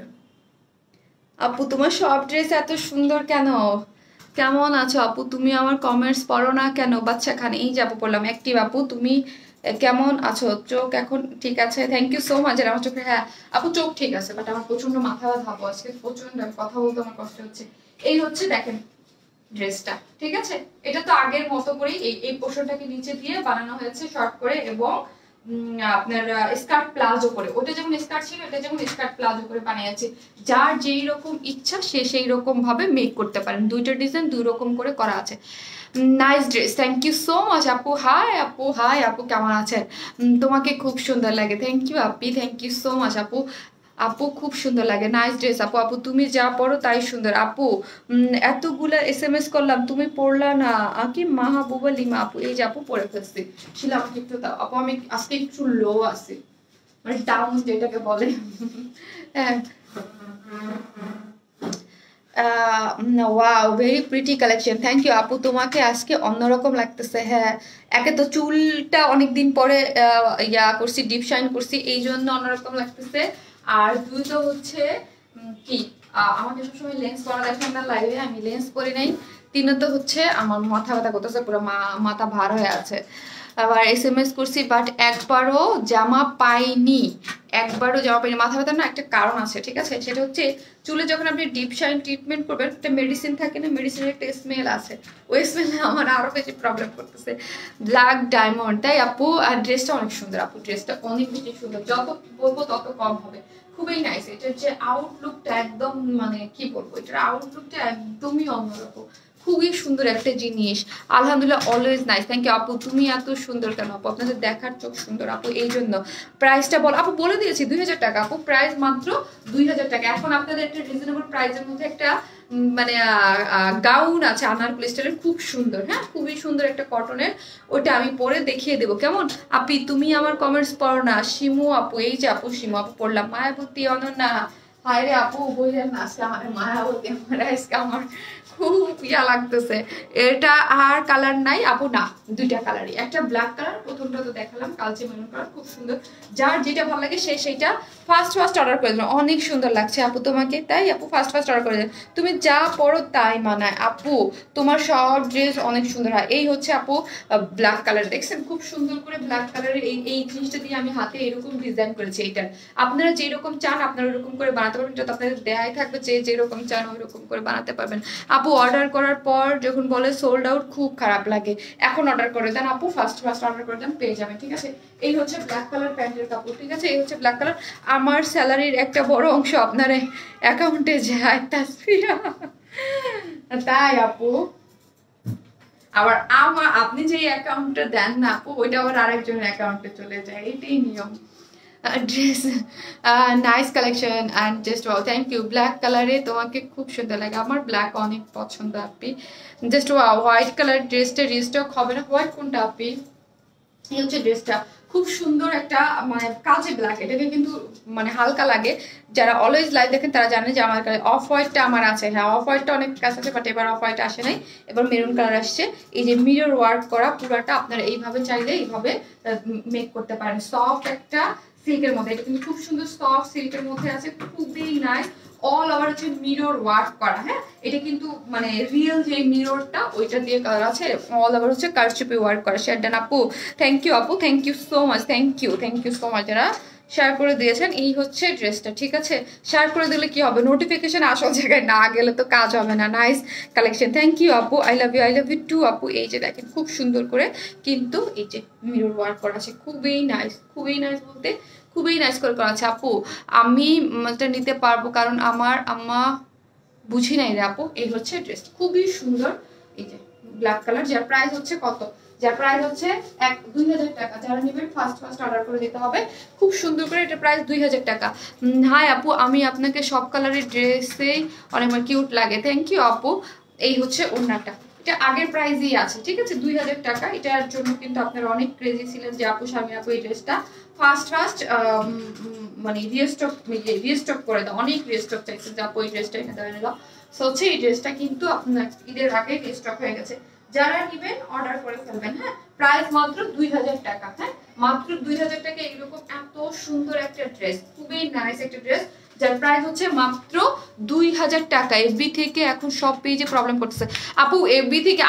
আপু তোমার সব ড্রেস এত সুন্দর কেন? কেমন আছো আপু? তুমি আমার কমেন্টস পড়ো না কেন? বাচ্চা খান এই যে আপু পড়লাম অ্যাক্টিভ। আপু তুমি কেমন আছো? চোখ এখন ঠিক আছে? Thank you so much. আমার চোখে, হ্যাঁ আপু চোখ ঠিক আছে, বাট আমার প্রচন্ড মাথা ব্যথা আপু, আজকে প্রচন্ড কথা বলতে আমার কষ্ট হচ্ছে। এই হচ্ছে দেখেন ড্রেসটা, ঠিক আছে? এটা তো আগের মতো করেই এই পোর্শনটাকে নিচে দিয়ে বানানো হয়েছে শর্ট করে, এবং আপনার স্কার্ট প্লাজো করে। ওটা যেমন স্কার্ট ছিল, এটা যেমন স্কার্ট প্লাজো করে বানিয়েছে। যার যেই রকম ইচ্ছা সে সেই রকম ভাবে মেক করতে পারেন। দুইটা ডিজাইন দুই রকম করে করা আছে। Nice dress, thank you so much আপু। হাই আপু, হাই আপু, কেমন আছেন? তোমাকে খুব সুন্দর লাগে, থ্যাংক ইউ আপি, থ্যাংক ইউ সো মাচ আপু। আপু খুব সুন্দর লাগে, নাইস ড্রেস আপু। আপু তুমি যা পড়ো তাই সুন্দর আপু। এতগুলা SMS করলাম, তুমি পড়লা না। কি মাহবুবা লিমা আপু, এই যে আপু পড়ে ফেলছি। শিলা আমাকে একটু দাও আপু, আমি আজকে একটু লো আছি, মানে ডাউন যেটাকে বলে। হ্যাঁ, wow very pretty collection, thank you আপু। তোমাকে আজকে অন্যরকম লাগতেছে। হ্যাঁ, একে তো চুলটা অনেকদিন পরে ইয়া করছি, ডিপ শাইন করছি, এই জন্য অন্যরকম লাগতেছে। আর দুই তো হচ্ছে কি, আমাকে সবসময় লেন্স করা দেখেন না লাইভে, আমি লেন্স করি নাই। তিনতো হচ্ছে আমার মাথা ব্যথা করতেছে, পুরো মাথা ভার হয়ে আছে। আবার SMS করছি, বাট একবারও জামা পাইনি, একবারও জামা পাইনি। মাথা ব্যথার না একটা কারণ আছে, ঠিক আছে? সেটা হচ্ছে চুলে যখন আপনি ডিপ শাইন ট্রিটমেন্ট করবেন, একটা মেডিসিন থাকে না, মেডিসিনের একটা স্মেল আছে, ওই স্মেলে আমার আরো বেশি প্রবলেম করতেছে। ব্ল্যাক ডায়মন্ড, তাই আপু? আর ড্রেসটা অনেক সুন্দর আপু, ড্রেসটা অনেক বেশি সুন্দর, যত বলবো তত কম হবে। খুবই নাইস। এটার যে আউটলুকটা একদম, মানে কি বলবো, এটার আউটলুকটা একদমই অন্যরকম, খুবই সুন্দর একটা জিনিস। আলহামদুলিল্লাহ, অলওয়েজ নাইস, থ্যাংক ইউ আপু। তুমি এত সুন্দর কেন আপু? আপনাদের দেখার চোখ সুন্দর আপু, এই জন্য। প্রাইসটা বল আপু, বলে দিয়েছি 2000 টাকা আপু, প্রাইস মাত্র 2000 টাকা। এখন আপনাদের একটা রিজনেবল প্রাইসের মধ্যে একটা মানে গাউন আছে আনারকলি স্টাইলের, খুব সুন্দর, হ্যাঁ খুবই সুন্দর একটা কটনের। ওটা আমি পরে দেখিয়ে দেবো কেমন। আপি তুমি আমার কমেন্টস পড়ো না। শিমু আপু, এই যে আপু শিমু আপু পড়লাম। মায়াবতী অনন্যা, হায় রে আপু বললেন না আজকে আমার মায়াবতী, আমার আজকে আমার খুব ইয়া লাগতেছে। এটা আর কালার নাই আপু? না, দুইটা কালারই, একটা ব্ল্যাক কালার, প্রথমটা তো দেখালাম কালচে মেরুন কালার, খুব সুন্দর। যার যেটা ভালো লাগে সে সেইটা ফার্স্ট অর্ডার করে দেবেন। অনেক সুন্দর লাগছে আপু তোমাকে, তাই আপু ফার্স্ট অর্ডার করে দেবেন। তুমি যা পরো তাই মানায় আপু, তোমার সব ড্রেস অনেক সুন্দর হয়। এই হচ্ছে আপু ব্ল্যাক কালার, দেখছেন খুব সুন্দর করে ব্ল্যাক কালারের এই জিনিসটা দিয়ে আমি হাতে এরকম ডিজাইন করেছি। এইটার আপনারা যেরকম চান আপনারা ওরকম করে বানাতে পারবেন, এটা তো আপনাদের দেয়াই থাকবে, যে যেরকম চান ওইরকম করে বানাতে পারবেন আপু। অর্ডার করার পর যখন বলে সোল্ড আউট, খুব খারাপ লাগে। এখন অর্ডার করে দেন আপু, ফার্স্ট অর্ডার করে দেন, পেয়ে যাবেন, ঠিক আছে? এই হচ্ছে ব্ল্যাক কালার প্যান্টের কাপড়, ঠিক আছে? এই হচ্ছে ব্ল্যাক কালার। আমার স্যালারির একটা বড় অংশ আপনার অ্যাকাউন্টে যায়, তাসফিয়া। তাই আপু, আবার আপনি যে অ্যাকাউন্টে দেন না আপু, ওইটা আবার আরেকজনের অ্যাকাউন্টে চলে যায়, এটাই নিয়ম। Dress nice collection and just wow, thank you. Black কালারে তোমাকে খুব সুন্দর লাগে, আমার ব্ল্যাক অনেক পছন্দ আপনি। জাস্ট ওয়াও, হোয়াইট কালার ড্রেসটা রিস্টক হবে না? হোয়াইট কোনটা আপনি? এই হচ্ছে ড্রেসটা, খুব সুন্দর একটা মানে কাজে ব্ল্যাক, এটাকে কিন্তু মানে হালকা লাগে। যারা অলওয়েজ লাইভ দেখেন তারা জানে যে আমার কালার অফ হোয়াইটটা আমার আছে। হ্যাঁ, অফ হোয়াইটটা অনেক কাছে আছে, বাট এবার অফ হোয়াইট আসে নাই, এবার মেরুন কালার আসছে। এই যে মিরর ওয়ার্ক করা পুরাটা, আপনারা এইভাবে চাইলে এইভাবে মেক করতে পারেন। সফট একটা সিল্কের মধ্যে, এটা কিন্তু খুব সুন্দর সফট সিল্কের মধ্যে আছে, খুবই নাইস। অল ওভার হচ্ছে মিরর ওয়ার্ক করা, হ্যাঁ এটা কিন্তু মানে রিয়েল যে মিররটা ওইটা দিয়ে কালার আছে। অল ওভার হচ্ছে কারচুপি ওয়ার্ক করা। শেয়ার ডান আপু, থ্যাংক ইউ আপু, thank you so much, thank you so much যারা শেয়ার করে দিয়েছেন। এই হচ্ছে ড্রেসটা, ঠিক আছে? শেয়ার করে দিলে কি হবে, নোটিফিকেশন আসল জায়গায় না গেলে তো কাজ হবে না। নাইস কালেকশন, থ্যাংক ইউ আপু, আই লাভ ইউ টু আপু। এই যে দেখেন খুব সুন্দর করে কিন্তু এই যে মিরর ওয়ার্ক করা আছে, খুবই নাইস, খুবই নাইস বলতে খুবই নাইস করে করা আছে আপু। আমি এটা নিতে পারবো কারণ আমার আম্মা বুঝি নাই রে আপু। এই হচ্ছে ড্রেস, খুবই সুন্দর। এই যে ব্ল্যাক কালার, যার প্রাইস হচ্ছে কত? যার প্রাইস হচ্ছে 2000 টাকা। যারা নেবেন ফার্স্ট অর্ডার করে দিতে হবে। খুব সুন্দর করে, এটা প্রাইস 2000 টাকা। হাই আপু, আমি আপনাকে সব কালারের ড্রেসেই অনেক কিউট লাগে, থ্যাংক ইউ আপু। এই হচ্ছে ওড়নাটা, এটা আগের প্রাইসই আছে, ঠিক আছে? 2000 টাকা। এটার জন্য কিন্তু আপনারা অনেক ক্রেজি ছিলেন যে আপু স্বামী আপু এই ড্রেসটা ফার্স্ট মানে রিস্টক করে দাও, অনেক রিস্টক চাইছেন যে আপু এই ড্রেসটা এনে দাও। সো হচ্ছে এই ড্রেসটা কিন্তু আপনার ঈদের আগে রিস্টক হয়ে গেছে। যারা নিবেন অর্ডার করে ফেলবেন, হ্যাঁ প্রাইস মাত্র 2000 টাকা। হ্যাঁ মাত্র 2000 টাকা, এরকম এত সুন্দর একটা ড্রেস, খুবই নাইস একটা ড্রেস। যার প্রাইস হচ্ছে মাত্র 2000 টাকা। এফবি থেকে এখন সব পেজে প্রবলেম করতেছে আপু, এফবি থেকে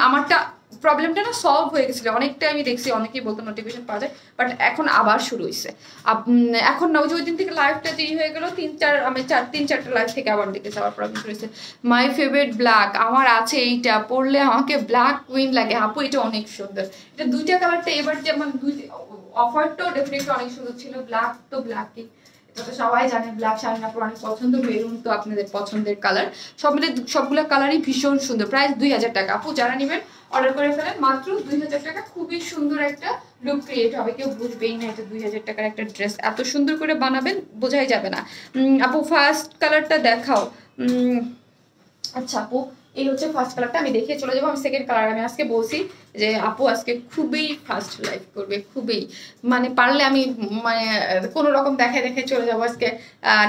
আমারটা প্রবলেমটা না সলভ হয়ে গেছিল অনেকটা, আমি দেখছি অনেকেই বলতো নোটিফিকেশন পাওয়া যায়, বাট এখন আবার শুরু হয়েছে। এখন না, ওই দিন থেকে লাইভটা দেরি হয়ে গেল, আমি 3-4টা লাইভ থেকে আবার দেখেছি, আবার প্রবলেম শুরু হয়েছে। মাই ফেভারিট ব্ল্যাক, আমার আছে এইটা, পরলে আমাকে ব্ল্যাক কুইন লাগে আপু, এটা অনেক সুন্দর। এটা 2টা কালারটা এবার যেমন অফারটাও ডেফিনেটলি অনেক সুন্দর ছিল। ব্ল্যাক তো ব্ল্যাকই, এটা তো সবাই জানে, ব্ল্যাক শাড়ি আপুর অনেক পছন্দ, মেরুন তো আপনাদের পছন্দের কালার, সব মিলে সবগুলো কালারই ভীষণ সুন্দর। প্রাইস 2000 টাকা আপু, যারা নেবেন অর্ডার করে ফেলেন, মাত্র 2000 টাকা। খুবই সুন্দর একটা লুক ক্রিয়েট হবে, কেউ বুঝবেই না এটা 2000 টাকার একটা ড্রেস। এত সুন্দর করে বানাবেন বোঝাই যাবে না। আপু ফার্স্ট কালারটা দেখাও। আচ্ছা আপু, এই হচ্ছে ফার্স্ট কালারটা, আমি দেখিয়ে চলে যাবো। আমি সেকেন্ড কালার, আমি আজকে বলছি যে আপু আজকে খুবই ফার্স্ট লাইভ করবে, খুবই পারলে আমি কোনো রকম দেখায় দেখায় চলে যাবো আজকে।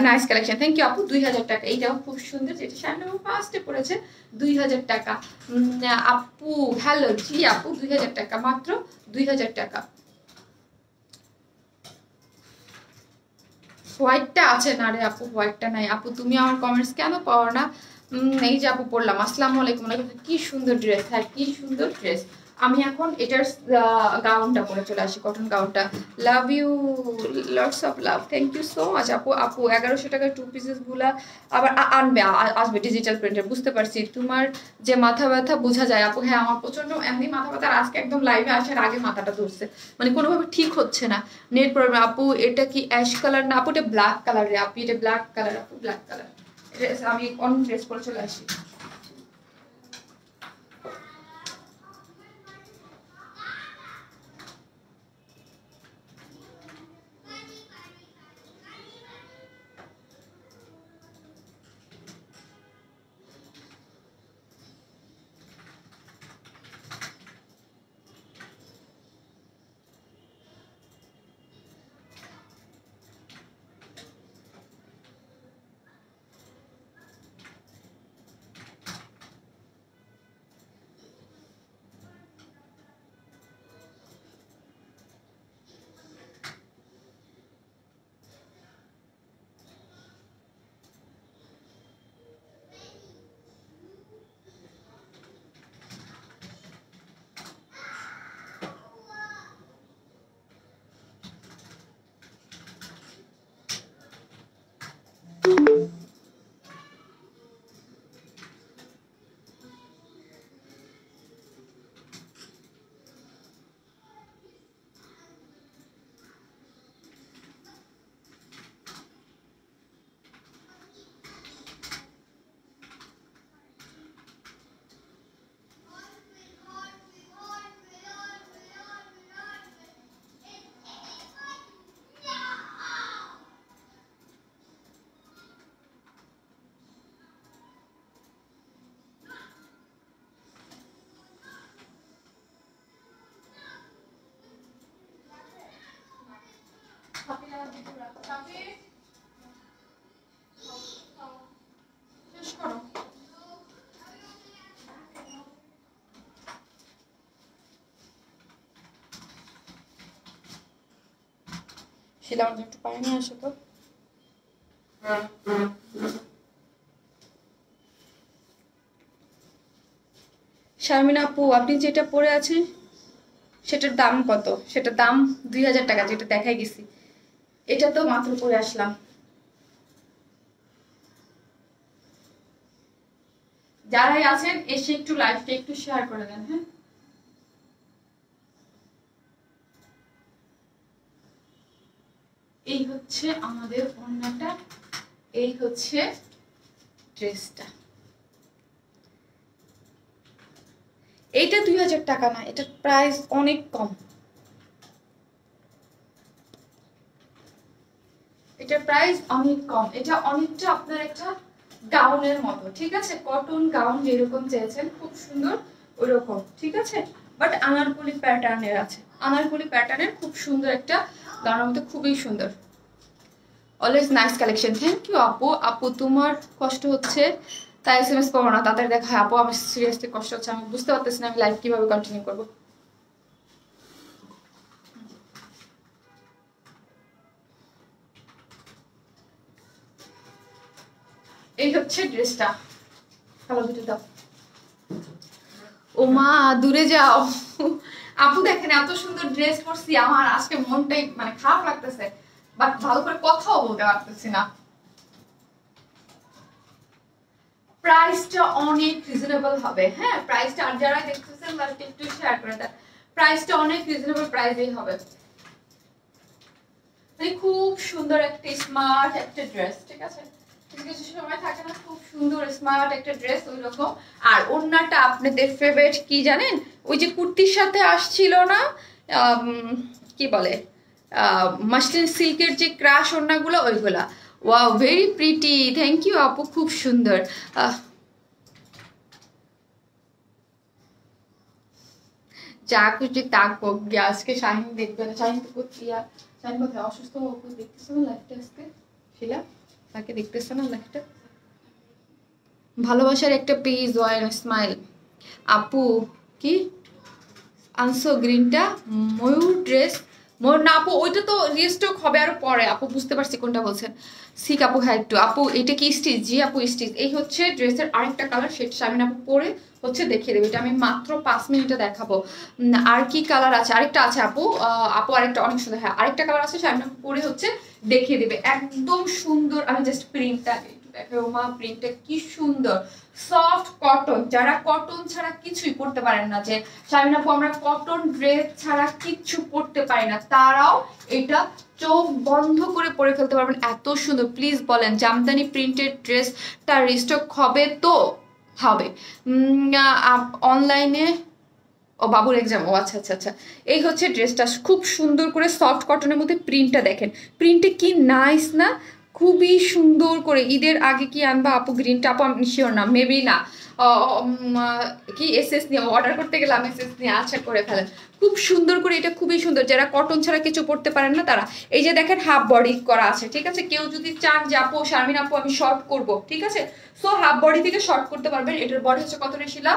নাইস কালেকশন, থ্যাংক ইউ আপু। 2000 টাকা, এইটাও খুব সুন্দর, যেটা শাইন ফার্স্টে পড়েছে 2000 টাকা। আপু হ্যালো, জি আপু 2000 টাকা, মাত্র 2000 টাকা। হোয়াইটটা আছে না রে আপু, হোয়াইটটা নাই আপু, তুমি আমার কমেন্টস কেন পাও না? এই যে আপু পড়লাম, আসসালামু আলাইকুম। কি সুন্দর ড্রেস, হ্যাঁ কি সুন্দর ড্রেস। আমি এখন এটার গাউনটা পরে চলে আসি, কটন গাউনটা। Love you, lots of love, thank you so much আপু। আপু 1100 টাকার 2 পিসেস গুলা আবার আসবে ডিজিটাল প্রিন্টের, বুঝতে পারছি তোমার যে মাথা ব্যথা বোঝা যায় আপু। হ্যাঁ আমার প্রচন্ড এমনি মাথা ব্যথা, আজকে একদম লাইভে আসার আগে মাথাটা ধরছে, কোনোভাবে ঠিক হচ্ছে না, নেট প্রবলেম। আপু এটা কি অ্যাশ কালার না আপু, এটা ব্ল্যাক কালার রে আপু, এটা ব্ল্যাক কালার আপু, ব্ল্যাক কালার। আমি অন্য ড্রেস পরে চলে আসি। শিলা একটু পানি নিয়ে আসো তো। শারমিনা আপু, আপনি যেটা পরে আছেন সেটার দাম কত? সেটার দাম 2000 টাকা, যেটা দেখাই গেছি। এটা তো মাত্র পরে আসলাম। যারাই আছেন এসে একটু লাইভটা একটু শেয়ার করে দেন। হ্যাঁ এই হচ্ছে আমাদের ওড়নাটা, এই হচ্ছে ড্রেসটা। এইটা 2000 টাকা না, এটার প্রাইস অনেক কম, এটার প্রাইস অনেক কম। এটা অনেকটা আপনার একটা গাউনের মতো, ঠিক আছে, কটন গাউন যেরকম চেয়েছেন খুব সুন্দর ওইরকম, ঠিক আছে, বাট আনারকলি প্যাটার্নের আছে, আনারকলি প্যাটার্নের খুব সুন্দর একটা গাউনের মতো, খুবই সুন্দর। Always nice collection, thank you আপু। আপু তোমার কষ্ট হচ্ছে তাই SMS করো না, তাদের দেখা আপু আমার সিরিয়াসলি কষ্ট হচ্ছে, আমি বুঝতে পারতেছি না আমি লাইভ কিভাবে কন্টিনিউ করবো। এই হচ্ছে ড্রেসটা। ভালো দুটো দাও। ও মা দূরে যাও। আপু দেখেন এত সুন্দর ড্রেস পরছি, আমার আজকে মনটাই মানে খারাপ লাগতেছে, বাট ভালো করে কথাও বলতে পারতেছি না। প্রাইসটা অনেক রিজনেবল হবে, হ্যাঁ প্রাইসটা আর যারা দেখতেছেন লাস্ট একটু শেয়ার করে দেন, প্রাইসটা অনেক রিজনেবল প্রাইসেই হবে। মানে খুব সুন্দর একটা স্মার্ট একটা ড্রেস, ঠিক আছে কিছু সময় থাকে না খুব সুন্দর স্মার্ট একটা ড্রেস ওই রকম। আর ওড়নাটা আপনাদের ফেভারিট কি জানেন, ওই যে কুর্তির সাথে আসছিল না কি বলে মাসলিন সিল্কের যে ক্রাশ ওড়নাগুলো ওইগুলা। Wow very pretty, thank you আপু, খুব সুন্দর। যা খুশি তা হোক, আজকে শাহিন দেখবে না, শাহিন তো করছি আর শাহিন কোথায় অসুস্থ দেখতেছে না লাইফটা আজকে, শিলা তাকে দেখতেছে না লাইফটা। ভালোবাসার একটা পেজ ওয়ার স্মাইল। আপু কি আনসো গ্রিনটা ময়ূর ড্রেস, ময়ূর না আপু ওইটা তো রিস্টক হবে আরো পরে, আপু বুঝতে পারছি কোনটা বলছেন। সিক আপু হ্যাঁ একটু আপু এটা কি স্টিচ? জি আপু স্টিচ। এই হচ্ছে ড্রেসের আরেকটা কালার, সেটা শামিন আপু পরে হচ্ছে দেখিয়ে দেবে, এটা আমি মাত্র 5 মিনিটে দেখাবো। আর কি কালার আছে? আরেকটা আছে আপু, আপু আরেকটা অনেক সুন্দর, হ্যাঁ আরেকটা কালার আছে শামিন আপু পরে হচ্ছে দেখিয়ে দেবে, একদম সুন্দর। আমি জাস্ট প্রিন্টটা দেখো মা, প্রিন্টটা কি সুন্দর, সফট কটন। যারা কটন ছাড়া কিছুই পড়তে পারেন না, যে শামিন আপু আমরা কটন ড্রেস ছাড়া কিচ্ছু পড়তে পারি না, তারাও এটা চোখ বন্ধ করে পরে ফেলতে পারবেন, এত সুন্দর। প্লিজ বলেন জামদানি প্রিন্টেড ড্রেসটা রিস্টক হবে তো? হবে। অনলাইনে ও বাবুর এক্সাম, ও আচ্ছা আচ্ছা আচ্ছা। এই হচ্ছে ড্রেসটা খুব সুন্দর করে সফট কটনের মধ্যে, প্রিন্টটা দেখেন, প্রিন্টে কি নাইস না, খুবই সুন্দর করে। ঈদের আগে কি আনবা আপু গ্রিনটা? আপু আমি শিওর না, মেবি না, কি এসএস নিয়ে অর্ডার করতে গেলাম, এসএস নিয়ে আচ্ছা করে ফেলেন। খুব সুন্দর করে, এটা খুবই সুন্দর। যারা কটন ছাড়া কিছু পড়তে পারেন না তারা, এই যে দেখেন হাফ বডি করা আছে, ঠিক আছে। কেউ যদি চান যে আপু শারমিন আপু আমি শর্ট করব, ঠিক আছে, সো হাফ বডি থেকে শর্ট করতে পারবেন। এটার বডি হচ্ছে কত রেশিলা?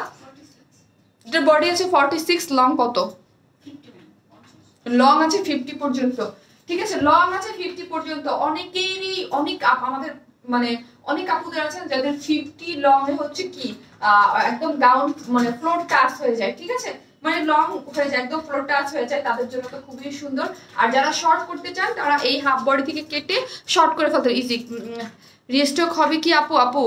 এটার বডি আছে 46, লং কত? লং আছে 50 পর্যন্ত, ঠিক আছে, লং আছে 50 পর্যন্ত। অনেকেরই অনেক আমাদের মানে অনেক আপুদের আছেন যাদের 50 লং এ হচ্ছে কি একদম গাউন মানে ফ্লোর টাচ হয়ে যায়, ঠিক আছে, মানে লং হয়ে যায় একদম ফ্লোর টাচ হয়ে যায়, তাদের জন্য তো খুবই সুন্দর। আর যারা শর্ট করতে চান তারা এই হাফ বডি থেকে কেটে শর্ট করে ফেলতে ইজি। রিস্টক হবে কি আপু? আপু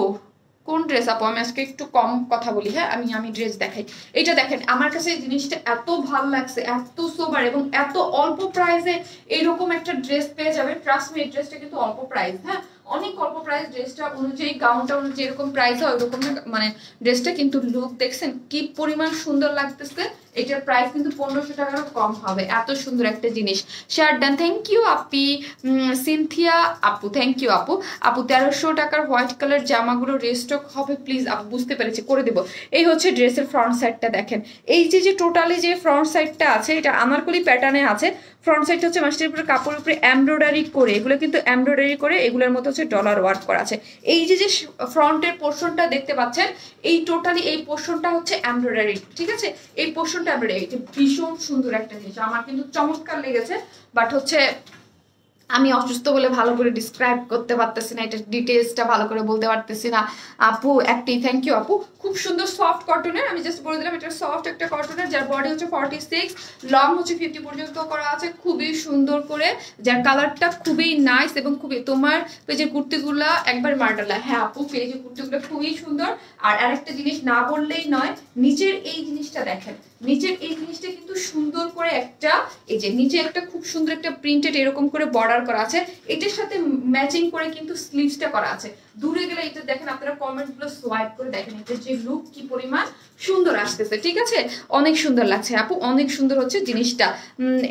কোন ড্রেস আপু? আমি আজকে একটু কম কথা বলি, হ্যাঁ আমি ড্রেস দেখাই। এটা দেখেন, আমার কাছে এই জিনিসটা এত ভালো লাগছে, এত সোবার এবং এত অল্প প্রাইসে এরকম একটা ড্রেস পেয়ে যাবে। ট্রাস্ট মি, এই ড্রেসটা কিন্তু অল্প প্রাইস, হ্যাঁ অনেক অল্প প্রাইস। ড্রেসটা অনুযায়ী গাউনটা অনুযায়ী এরকম প্রাইস হয় ওরকম মানে ড্রেসটা কিন্তু লুক দেখছেন কি পরিমাণ সুন্দর লাগতেছে। এটার প্রাইস কিন্তু 1500 টাকারও কম হবে, এত সুন্দর একটা জিনিস। Share done, thank you Api. Cynthia আপু থ্যাংক ইউ আপু। আপু 1300 টাকার হোয়াইট কালার জামাগুলো রেস্টক হবে প্লিজ আপু? বুঝতে পেরেছি, করে দেবো। এই হচ্ছে ড্রেসের ফ্রন্ট সাইডটা দেখেন, এই যে টোটালি যে ফ্রন্ট সাইডটা আছে এটা আনারকলি প্যাটার্নে আছে। ফ্রন্ট সাইডটা হচ্ছে মাস্টার উপরে কাপড়ের উপরে এমব্রয়ডারি করে, এগুলো কিন্তু এমব্রয়ডারি করে, এগুলোর মধ্যে হচ্ছে ডলার ওয়ার্ক করা আছে। এই যে ফ্রন্টের পোর্শনটা দেখতে পাচ্ছেন, এই টোটালি এই পোর্শনটা হচ্ছে এমব্রয়ডারি, ঠিক আছে, এই পোর্শনটা এমব্রয়ডারি। এটা ভীষণ সুন্দর একটা জিনিস, আমার কিন্তু চমৎকার লেগেছে, বাট হচ্ছে আমি অসুস্থ বলে ভালো করে ডিসক্রাইব করতে পারতেছি না, এটা ডিটেলসটা ভালো করে বলতে পারতেছি না। আপু একটি থ্যাংক ইউ আপু, খুব সুন্দর সফট কটনের, আমি জাস্ট বলে দিলাম এটা সফট একটা কটনের, যার বডি হচ্ছে 46, লং হচ্ছে 50 পর্যন্ত করা আছে, খুবই সুন্দর করে, যার কালারটা খুবই নাইস এবং খুবই, তোমার পেজের কুর্তিগুলা একবার মার্ডালা। হ্যাঁ আপু পেজের কুর্তিগুলো খুবই সুন্দর। আর আরেকটা জিনিস না বললেই নয়, নিচের এই জিনিসটা দেখেন, নিচের এই জিনিসটা কিন্তু সুন্দর করে একটা, এই যে নিচে একটা খুব সুন্দর একটা প্রিন্টেড এরকম করে বর্ডার করা আছে, এটার সাথে ম্যাচিং করে কিন্তু স্লিভসটা করা আছে। দূরে গেলে এটা দেখেন, আপনারা কমেন্টগুলো সোয়াইপ করে দেখেন এটা যে লুক কি পরিমাণ সুন্দর আসতেছে, ঠিক আছে, অনেক সুন্দর লাগছে আপু, অনেক সুন্দর হচ্ছে জিনিসটা।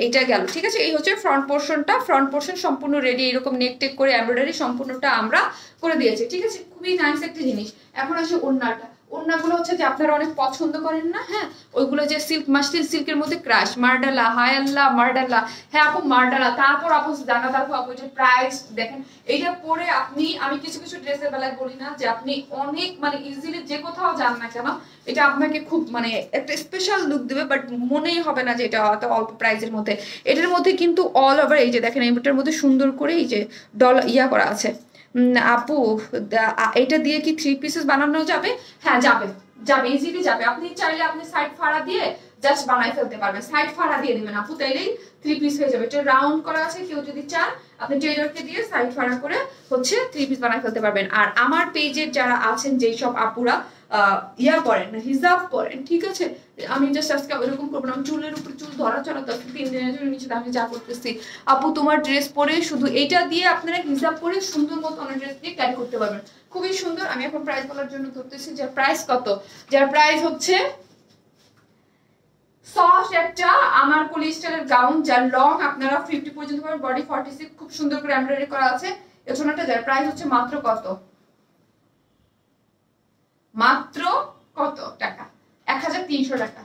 এটা গেল, ঠিক আছে। এই হচ্ছে ফ্রন্ট পোর্শনটা, ফ্রন্ট পোর্শন সম্পূর্ণ রেডি, এরকম নেক টেক করে এমব্রয়ডারি সম্পূর্ণটা আমরা করে দিয়েছি, ঠিক আছে, খুবই নাইস একটা জিনিস। এখন আসে ওড়নাটা, ওড়নাগুলো হচ্ছে যে আপনারা অনেক পছন্দ করেন না, হ্যাঁ ওইগুলো যে সিল্ক মাসলিন সিল্কের মধ্যে ক্রাশ মার্ডালা, হায় আল্লাহ মার্ডালা, হ্যাঁ আপু মার্ডালা। তারপর আপু জানা তারপর আপু এটার প্রাইস দেখেন, এইটা পরে আপনি, আমি কিছু কিছু ড্রেসের বেলায় বলি না যে আপনি অনেক মানে ইজিলি যে কোথাও যান না কেন এটা আপনাকে খুব মানে একটা স্পেশাল লুক দেবে, বাট মনেই হবে না যে এটা অত অল্প প্রাইসের মধ্যে। এটার মধ্যে কিন্তু অল ওভার এই যে দেখেন, এটার মধ্যে সুন্দর করে এই যে ডলার ইয়া করা আছে, আপু এটা দিয়ে কি 3 পিসেস বানানো যাবে? হ্যাঁ যাবে, যাবে, ইজিলি যাবে। আপনি চাইলে আপনি সাইড ফাড়া দিয়ে জাস্ট বানাই ফেলতে পারবেন, সাইড ফাড়া দিয়ে দিবেন আপু, তাইলেই 3 পিস হয়ে যাবে। এটা রাউন্ড করা আছে, কেউ যদি চান আপনি টেইলরকে দিয়ে সাইড ফাড়া করে হচ্ছে 3 পিস বানাই ফেলতে পারবেন। আর আমার পেজের যারা আছেন, যেই সব আপুরা ইয়া করেন, হিজাব করেন, ঠিক আছে, আমি জাস্ট আজকে ওইরকম করবো না, চুলের উপর চুল ধরা চড়া তো 3 দিনের জন্য নিচে আমি যা করতেছি। আপু তোমার ড্রেস পরে শুধু এইটা দিয়ে আপনারা হিজাব করে সুন্দর মতো অনেক ড্রেস দিয়ে ক্যারি করতে পারবেন, খুবই সুন্দর। আমি এখন প্রাইস বলার জন্য ধরতেছি, যার প্রাইস কত, যার প্রাইস হচ্ছে সফট একটা আমার পলিস্টারের গাউন, যার লং আপনারা 50 পর্যন্ত পাবেন, বডি 46, খুব সুন্দর করে এমব্রয়ডারি করা আছে এছাড়াটা, যার প্রাইস হচ্ছে মাত্র কত, মাত্র কত টাকা, 1300 টাকা,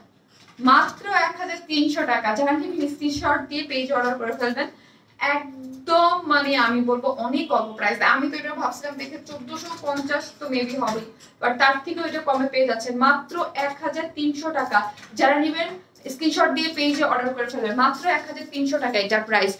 মাত্র 1300 টাকা। যারা নিবেন স্ক্রিনশট দিয়ে পেজ অর্ডার করে ফেলবেন, একদম মানে আমি বলবো অনেক অল্প প্রাইস। আমি তো এটা ভাবছিলাম দেখে 1450 তো মেবি হবে, বাট তার থেকেও এটা কমে পেয়ে যাচ্ছেন মাত্র 1300 টাকা। যারা নেবেন স্ক্রিনশট দিয়ে পেজে অর্ডার করে ফেলবেন, মাত্র 1300 টাকা এটার price.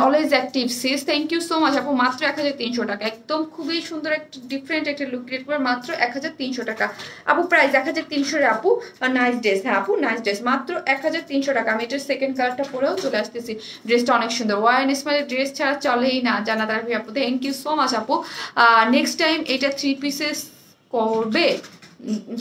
Always active sis, thank you so much আপু, মাত্র 1300 টাকা, একদম খুবই সুন্দর একটা ডিফারেন্ট একটা লুক ক্রিয়েট করে মাত্র 1300 টাকা আপু, প্রাইস 1300 আপু। নাইস ড্রেস, হ্যাঁ আপু নাইস ড্রেস, মাত্র 1300 টাকা। আমি এটার সেকেন্ড কালারটা পরেও চলে আসতেছি, ড্রেসটা অনেক সুন্দর, ওয়াইন স্মাইলের ড্রেস ছাড়া চলেই না জানাতার আপু, থ্যাংক ইউ সো মাচ আপু। নেক্সট টাইম এটা 3 পিসেস করবে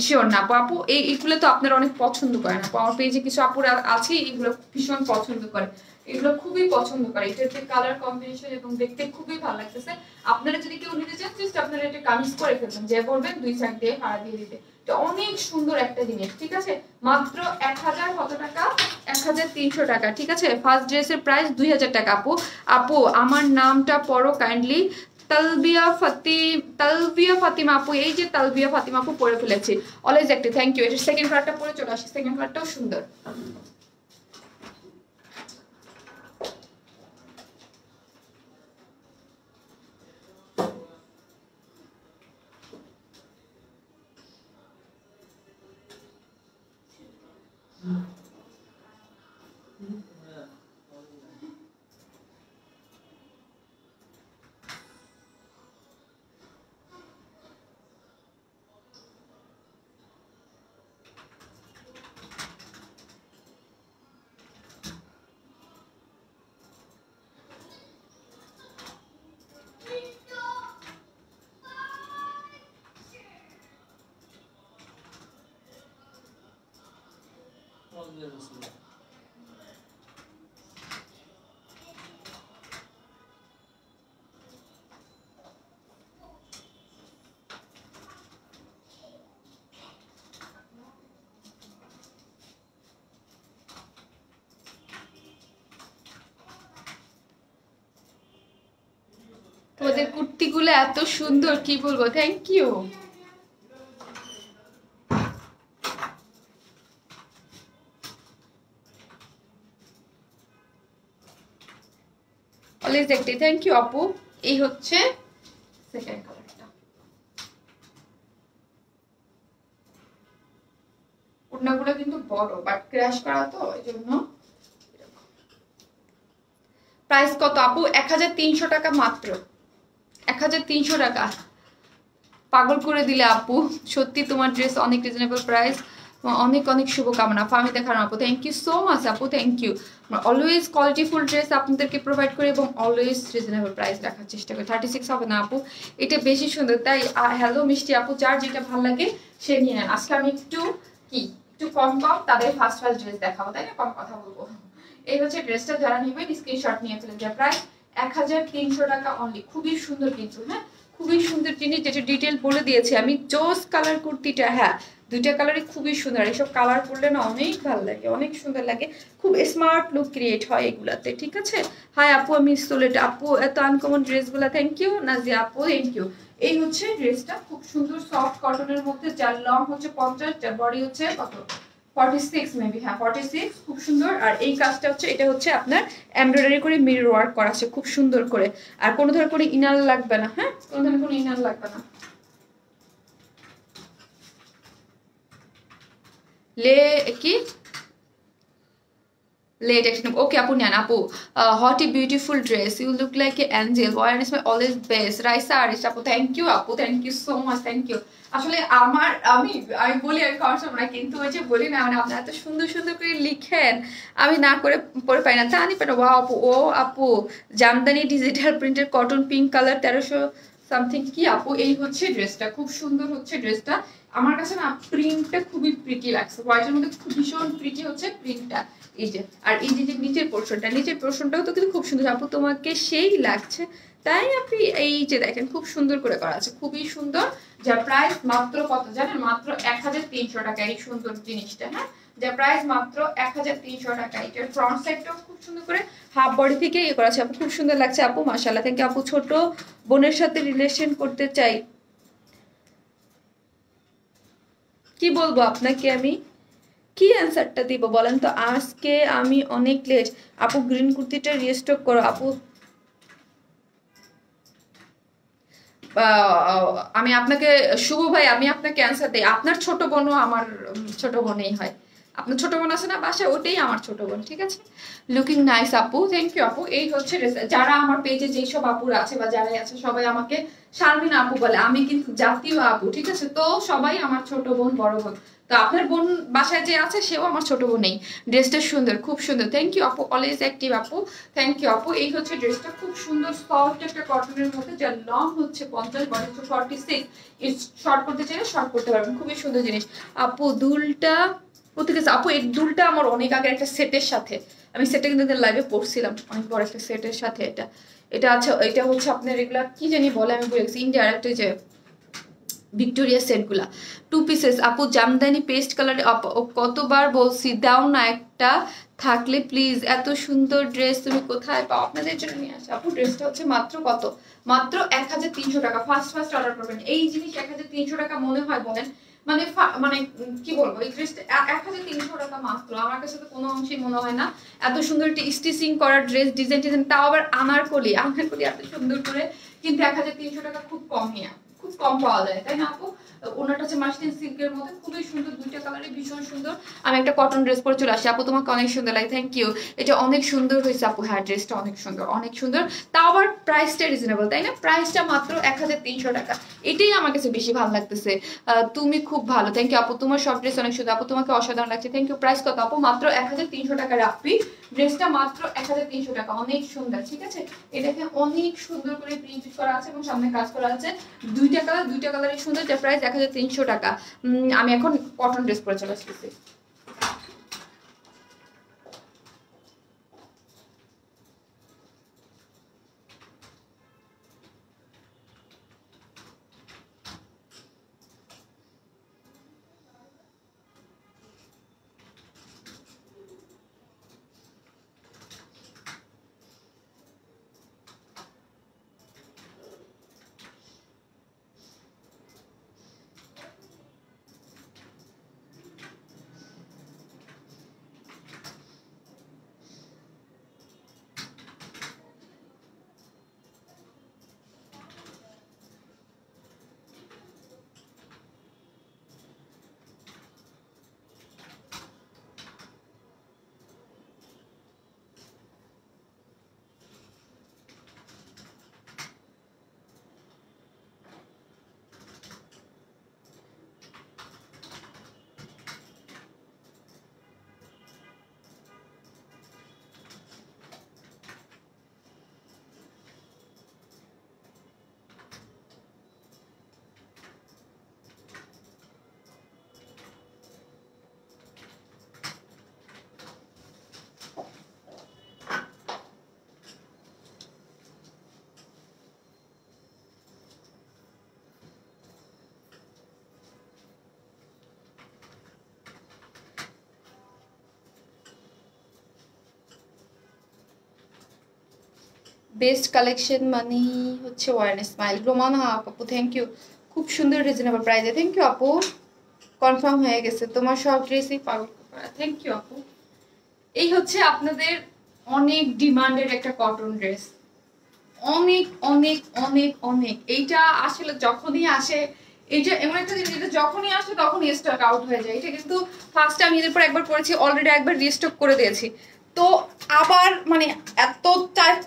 শিওর না আপু, আপু এইগুলো তো আপনারা অনেক পছন্দ করেন আপু, আমার পেজে কিছু আপুরা আছে এগুলো ভীষণ পছন্দ করে, এগুলো খুবই পছন্দ করে, এটার যে কালার কম্বিনেশন এবং দেখতে খুবই ভালো লাগতেছে। আপনারা যদি কেউ নিতে চান জাস্ট আপনারা এটা কামিজ করে ফেলবেন, যে বলবেন 2 সাইড দিয়ে হাড়া দিয়ে দিতে, এটা অনেক সুন্দর একটা জিনিস, ঠিক আছে। মাত্র 1000 কত টাকা, 1300 টাকা, ঠিক আছে। ফার্স্ট ড্রেসের প্রাইস 2000 টাকা আপু। আপু আমার নামটা পড়ো কাইন্ডলি, তালবিয়া ফাতিমা আপু, এই যে তালবিয়া ফাতিমা আপু পরে ফেলেছি, অলওয়েজ একটা থ্যাংক ইউ। এটা সেকেন্ড কালারটা পরে চলে আসি, সেকেন্ড কালারটাও সুন্দর। তোমাদের কুর্তিগুলো এত সুন্দর, কি বলবো, থ্যাংক ইউ। অলওয়েজ একটি থ্যাংক ইউ আপু। এই হচ্ছে সেকেন্ড কালারটা, ওড়নাগুলো কিন্তু বড় বাট ক্র্যাশ করা তো এই জন্য। প্রাইস কত আপু, 1300 টাকা মাত্র, 1300 টাকা, পাগল করে দিলে আপু, সত্যি তোমার ড্রেস অনেক রিজনেবল প্রাইস, অনেক অনেক শুভকামনা। ফামি দেখানো আপু, থ্যাংক ইউ সো মাচ আপু, থ্যাংক ইউ। অলওয়েজ কোয়ালিটিফুল ড্রেস আপনাদেরকে প্রোভাইড করে এবং অলওয়েজ রিজনেবল প্রাইস রাখার চেষ্টা করি। 36 হবে না আপু, এটা বেশি সুন্দর, তাই হ্যালো মিষ্টি আপু, যার যেটা ভালো লাগে সে নিয়ে নেন। আজকে আমি একটু কম তাদের ফার্স্ট ড্রেস দেখাবো, তাই না, কম কথা বলবো। এই হচ্ছে ড্রেসটা, যারা নেবেন স্ক্রিনশট নিয়ে ফেলেন, যা প্রায় 1300 টাকা অনলি, খুবই সুন্দর কিন্তু, হ্যাঁ খুবই সুন্দর জিনিস, যেটা ডিটেল বলে দিয়েছি আমি। জোস কালার কুর্তিটা, হ্যাঁ দুইটা কালারই খুবই সুন্দর, এইসব কালার পরলে না অনেক ভালো লাগে, অনেক সুন্দর লাগে, খুব স্মার্ট লুক ক্রিয়েট হয় এগুলাতে, ঠিক আছে। হাই আপু, আমি সোলেট আপু, এত আনকমন ড্রেসগুলো, থ্যাংক ইউ নাজিয়া আপু, থ্যাংক ইউ। এই হচ্ছে ড্রেসটা, খুব সুন্দর সফট কটনের মধ্যে, যার লং হচ্ছে 50, যার বডি হচ্ছে কত 46 মেবি, হ্যাঁ 46, খুব সুন্দর। আর এই কাজটা হচ্ছে, এটা হচ্ছে আপনার এমব্রয়ডারি করে মিরর ওয়ার্ক করা আছে খুব সুন্দর করে, আর কোনো ধরনের কোনো ইনার লাগবে না, হ্যাঁ কোনো ধরনের কোনো ইনার লাগবে না। লে কি লেট অ্যাকশন ওকে আপু নেন আপু hot a beautiful dress you look like an angel our is my always best Raisa Aris আপু থ্যাংক ইউ আপু thank you so much thank you আসলে আমি বলি আমি খাওয়ার সময় কিন্তু ওই যে বলি না মানে আপনারা এত সুন্দর সুন্দর করে লিখেন আমি না করে পড়ে পাই না তা আনি পেন আপু ও আপু জামদানি ডিজিটাল প্রিন্টের কটন পিঙ্ক কালার 1300 সামথিং কি আপু এই হচ্ছে ড্রেসটা খুব সুন্দর হচ্ছে ড্রেসটা আমার কাছে না প্রিন্টটা খুবই প্রিটি লাগছে হোয়াইটের মধ্যে খুব ভীষণ প্রিটি হচ্ছে প্রিন্টটা এই যে আর এই যে নিচের পোর্শনটাও তো কিন্তু খুব সুন্দর আপু তোমাকে সেই লাগছে তাই আপনি এই যে দেখেন খুব সুন্দর করে করা আছে খুবই সুন্দর যার প্রাইস মাত্র কত জানেন মাত্র 1300 টাকা এই সুন্দর জিনিসটা হ্যাঁ যার প্রাইস মাত্র 1300 টাকা এটার ফ্রন্ট সাইডটাও খুব সুন্দর করে হাফ বডি থেকে ইয়ে করা আছে আপু খুব সুন্দর লাগছে আপু মাশাআল্লাহ থ্যাংক ইউ আপু ছোট বোনের সাথে রিলেশন করতে চাই কি বলবো আপনাকে আমি কি অ্যান্সারটা দিব বলেন তো আজকে আমি অনেক লেট আপু গ্রিন কুর্তিটা রিস্টক করো আপু আমি আপনাকে শুভ ভাই আমি আপনাকে অ্যান্সার দেই আপনার ছোট বোনও আমার ছোট বোনই হয় আপনার ছোট বোন আছে না বাসায় ওটাই আমার ছোট বোন ঠিক আছে লুকিং নাইস আপু থ্যাংক ইউ আপু এই হচ্ছে যারা আমার পেজে যেসব আপুরা আছে বা যারাই আছে সবাই আমাকে শারমিন আপু বলে আমি কিন্তু জাতীয় আপু ঠিক আছে তো সবাই আমার ছোট বোন বড় বোন তো আপনার বোন বাসায় যে আছে সেও আমার ছোট বোন নেই ড্রেসটা সুন্দর খুব সুন্দর থ্যাংক ইউ আপু অলওয়েজ অ্যাক্টিভ আপু থ্যাংক ইউ আপু এই হচ্ছে ড্রেসটা খুব সুন্দর সফট একটা কটনের মধ্যে যার লং হচ্ছে 50 বডি হচ্ছে 46 শর্ট করতে চাইলে শর্ট করতে পারবেন খুবই সুন্দর জিনিস আপু দুলটা প্রত্যেকে আপু এই দুলটা আমার অনেক আগে একটা সেটের সাথে আমি সেটটা কিন্তু লাইভে পড়ছিলাম অনেক বড় একটা সেটের সাথে এটা আছে এটা হচ্ছে আপনার রেগুলার কি জানি বলে আমি বলেছি ইন্ডিয়ার একটা যে ভিক্টোরিয়া সেটগুলা 2 পিসেস আপু জামদানি পেস্ট কালার কতবার বলছি দাও না একটা থাকলে প্লিজ এত সুন্দর ড্রেস তুমি কোথায় পাও আপনাদের জন্য নিয়ে আসি আপু ড্রেসটা হচ্ছে মাত্র কত মাত্র 1300 টাকা ফার্স্ট অর্ডার করবেন এই জিনিস 1300 টাকা মনে হয় বলেন মানে মানে কি বলবো এই ড্রেসটা 1300 টাকা মাত্র আমার কাছে তো কোনো অংশেই মনে হয় না এত সুন্দর একটা স্টিচিং করা ড্রেস ডিজাইন তাও আবার আনারকলি এত সুন্দর করে কিন্তু 1300 টাকা খুব খুব কম পাওয়া যায় তাই না আপু ওনাটা হচ্ছে মাসলিন সিল্কের মধ্যে খুবই সুন্দর দুইটা কালারই ভীষণ সুন্দর আমি একটা কটন ড্রেস পরে চলে আসি আপু তোমাকে অনেক সুন্দর লাগে থ্যাংক ইউ এটা অনেক সুন্দর হয়েছে আপু হ্যাঁ ড্রেসটা অনেক সুন্দর তাও আবার প্রাইসটা রিজনেবল তাই না প্রাইসটা মাত্র 1300 টাকা এটাই আমার কাছে বেশি ভালো লাগতেছে তুমি খুব ভালো থ্যাংক ইউ আপু তোমার সব ড্রেস অনেক সুন্দর আপু তোমাকে অসাধারণ লাগছে থ্যাংক ইউ প্রাইস কত আপু মাত্র 1300 টাকা রাখবি ড্রেসটা মাত্র 1300 টাকা অনেক সুন্দর ঠিক আছে এটাকে অনেক সুন্দর করে প্রিন্ট করা আছে এবং সামনে কাজ করা আছে দুইটা কালারই সুন্দর যার প্রাইস 1300 টাকা আমি এখন কটন ড্রেস পরে চলে আসতেছি বেস্ট কালেকশন মানে হচ্ছে ওয়ার্ন স্মাইল রোমানা আপু থ্যাংক ইউ খুব সুন্দর রিজনেবল প্রাইসে থ্যাংক ইউ আপু কনফার্ম হয়ে গেছে তোমার সব ড্রেসই পাগল থ্যাংক ইউ আপু এই হচ্ছে আপনাদের অনেক ডিমান্ডের একটা কটন ড্রেস অনেক অনেক অনেক অনেক এইটা আসলে যখনই আসে এইটা এমন একটা জিনিস যেটা যখনই আসে তখনই স্টক আউট হয়ে যায় এটা কিন্তু ফার্স্ট আমি এর পর একবার করেছি অলরেডি একবার রিস্টক করে দিয়েছি তো আবার মানে এত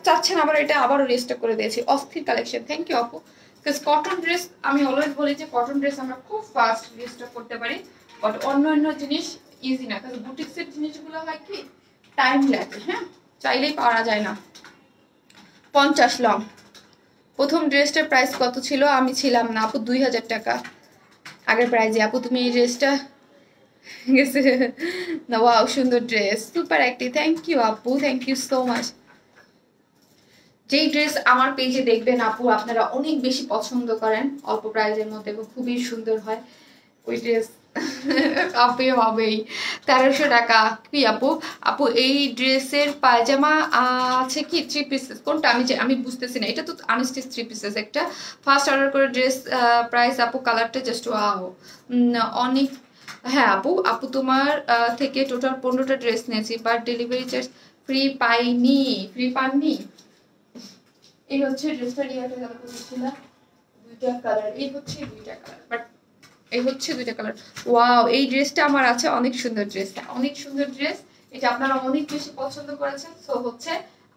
চাচ্ছেন আবার এটা আবারও রিস্টক করে দিয়েছি, অস্থির কালেকশন। থ্যাংক ইউ আপু। বিকজ কটন ড্রেস আমি অলওয়েজ বলি যে কটন ড্রেস আমরা খুব ফাস্ট রিস্টক করতে পারি, বাট অন্য অন্য জিনিস ইজি না, কারণ বুটিক্সের জিনিসগুলো হয় কি টাইম লাগে, হ্যাঁ চাইলেই পাওয়া যায় না। 50 লং। প্রথম ড্রেসটার প্রাইস কত ছিল? আমি ছিলাম না আপু 2000 টাকা আগের প্রাইজে। আপু তুমি এই ড্রেসটা গেছে না, ওয়াও সুন্দর dress, super active. Thank you আপু, থ্যাংক ইউ সো মাচ। যেই ড্রেস আমার পেজে দেখবেন আপু আপনারা অনেক বেশি পছন্দ করেন অল্প প্রাইজের মধ্যে এবং খুবই সুন্দর হয়, ওই ড্রেস আপে হবেই। 1300 টাকা। কি আপু? আপু এই ড্রেসের পায়জামা আছে কি 3 পিসেস? কোনটা আমি বুঝতেছি না, এটা তো আনস্টিচ 3 পিসেস একটা। ফার্স্ট অর্ডার করে ড্রেস প্রাইস আপু কালারটা জাস্ট ওয়াও অনেক। হ্যাঁ আপু, আপু তোমার থেকে টোটাল 15টা ড্রেস নিয়েছি, বাট ডেলিভারি চার্জ ফ্রি পাইনি। ফ্রি পাননি? এই হচ্ছে ড্রেসটা রিয়াটা গেল বলেছিল দুইটা কালার, এই হচ্ছে দুইটা কালার, বাট এই হচ্ছে দুইটা কালার। ওয়াও এই ড্রেসটা আমার আছে, অনেক সুন্দর ড্রেস, অনেক সুন্দর ড্রেস। এটা আপনারা অনেক বেশি পছন্দ করেছেন, সো হচ্ছে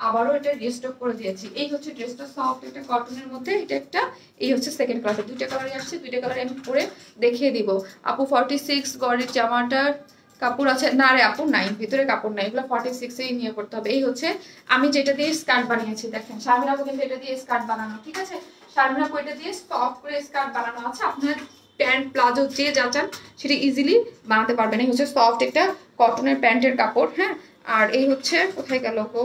আবারও এটা রিস্টক করে দিয়েছি। এই হচ্ছে ড্রেসটা, সফট একটা কটনের মধ্যে, এটা একটা। এই হচ্ছে সেকেন্ড কালার, দুইটা কালারই আসছে, দুইটা কালার আমি পরে দেখিয়ে দিব। আপু 46 গড়ের জামাটার কাপড় আছে না? রে আপু নাই, ভিতরে কাপড় নাই, এগুলো 46 নিয়ে করতে হবে। এই হচ্ছে আমি যেটা দিয়ে স্কার্ট বানিয়েছি, দেখেন শারমিন আপু কিন্তু এটা দিয়ে স্কার্ট বানানো, ঠিক আছে? শারমিন আপু এটা দিয়ে সফট করে স্কার্ট বানানো আছে, আপনার প্যান্ট প্লাজো যে যা চান সেটা ইজিলি বানাতে পারবেন। এই হচ্ছে সফট একটা কটনের প্যান্টের কাপড়, হ্যাঁ। আর এই হচ্ছে, কোথায় গেল গো,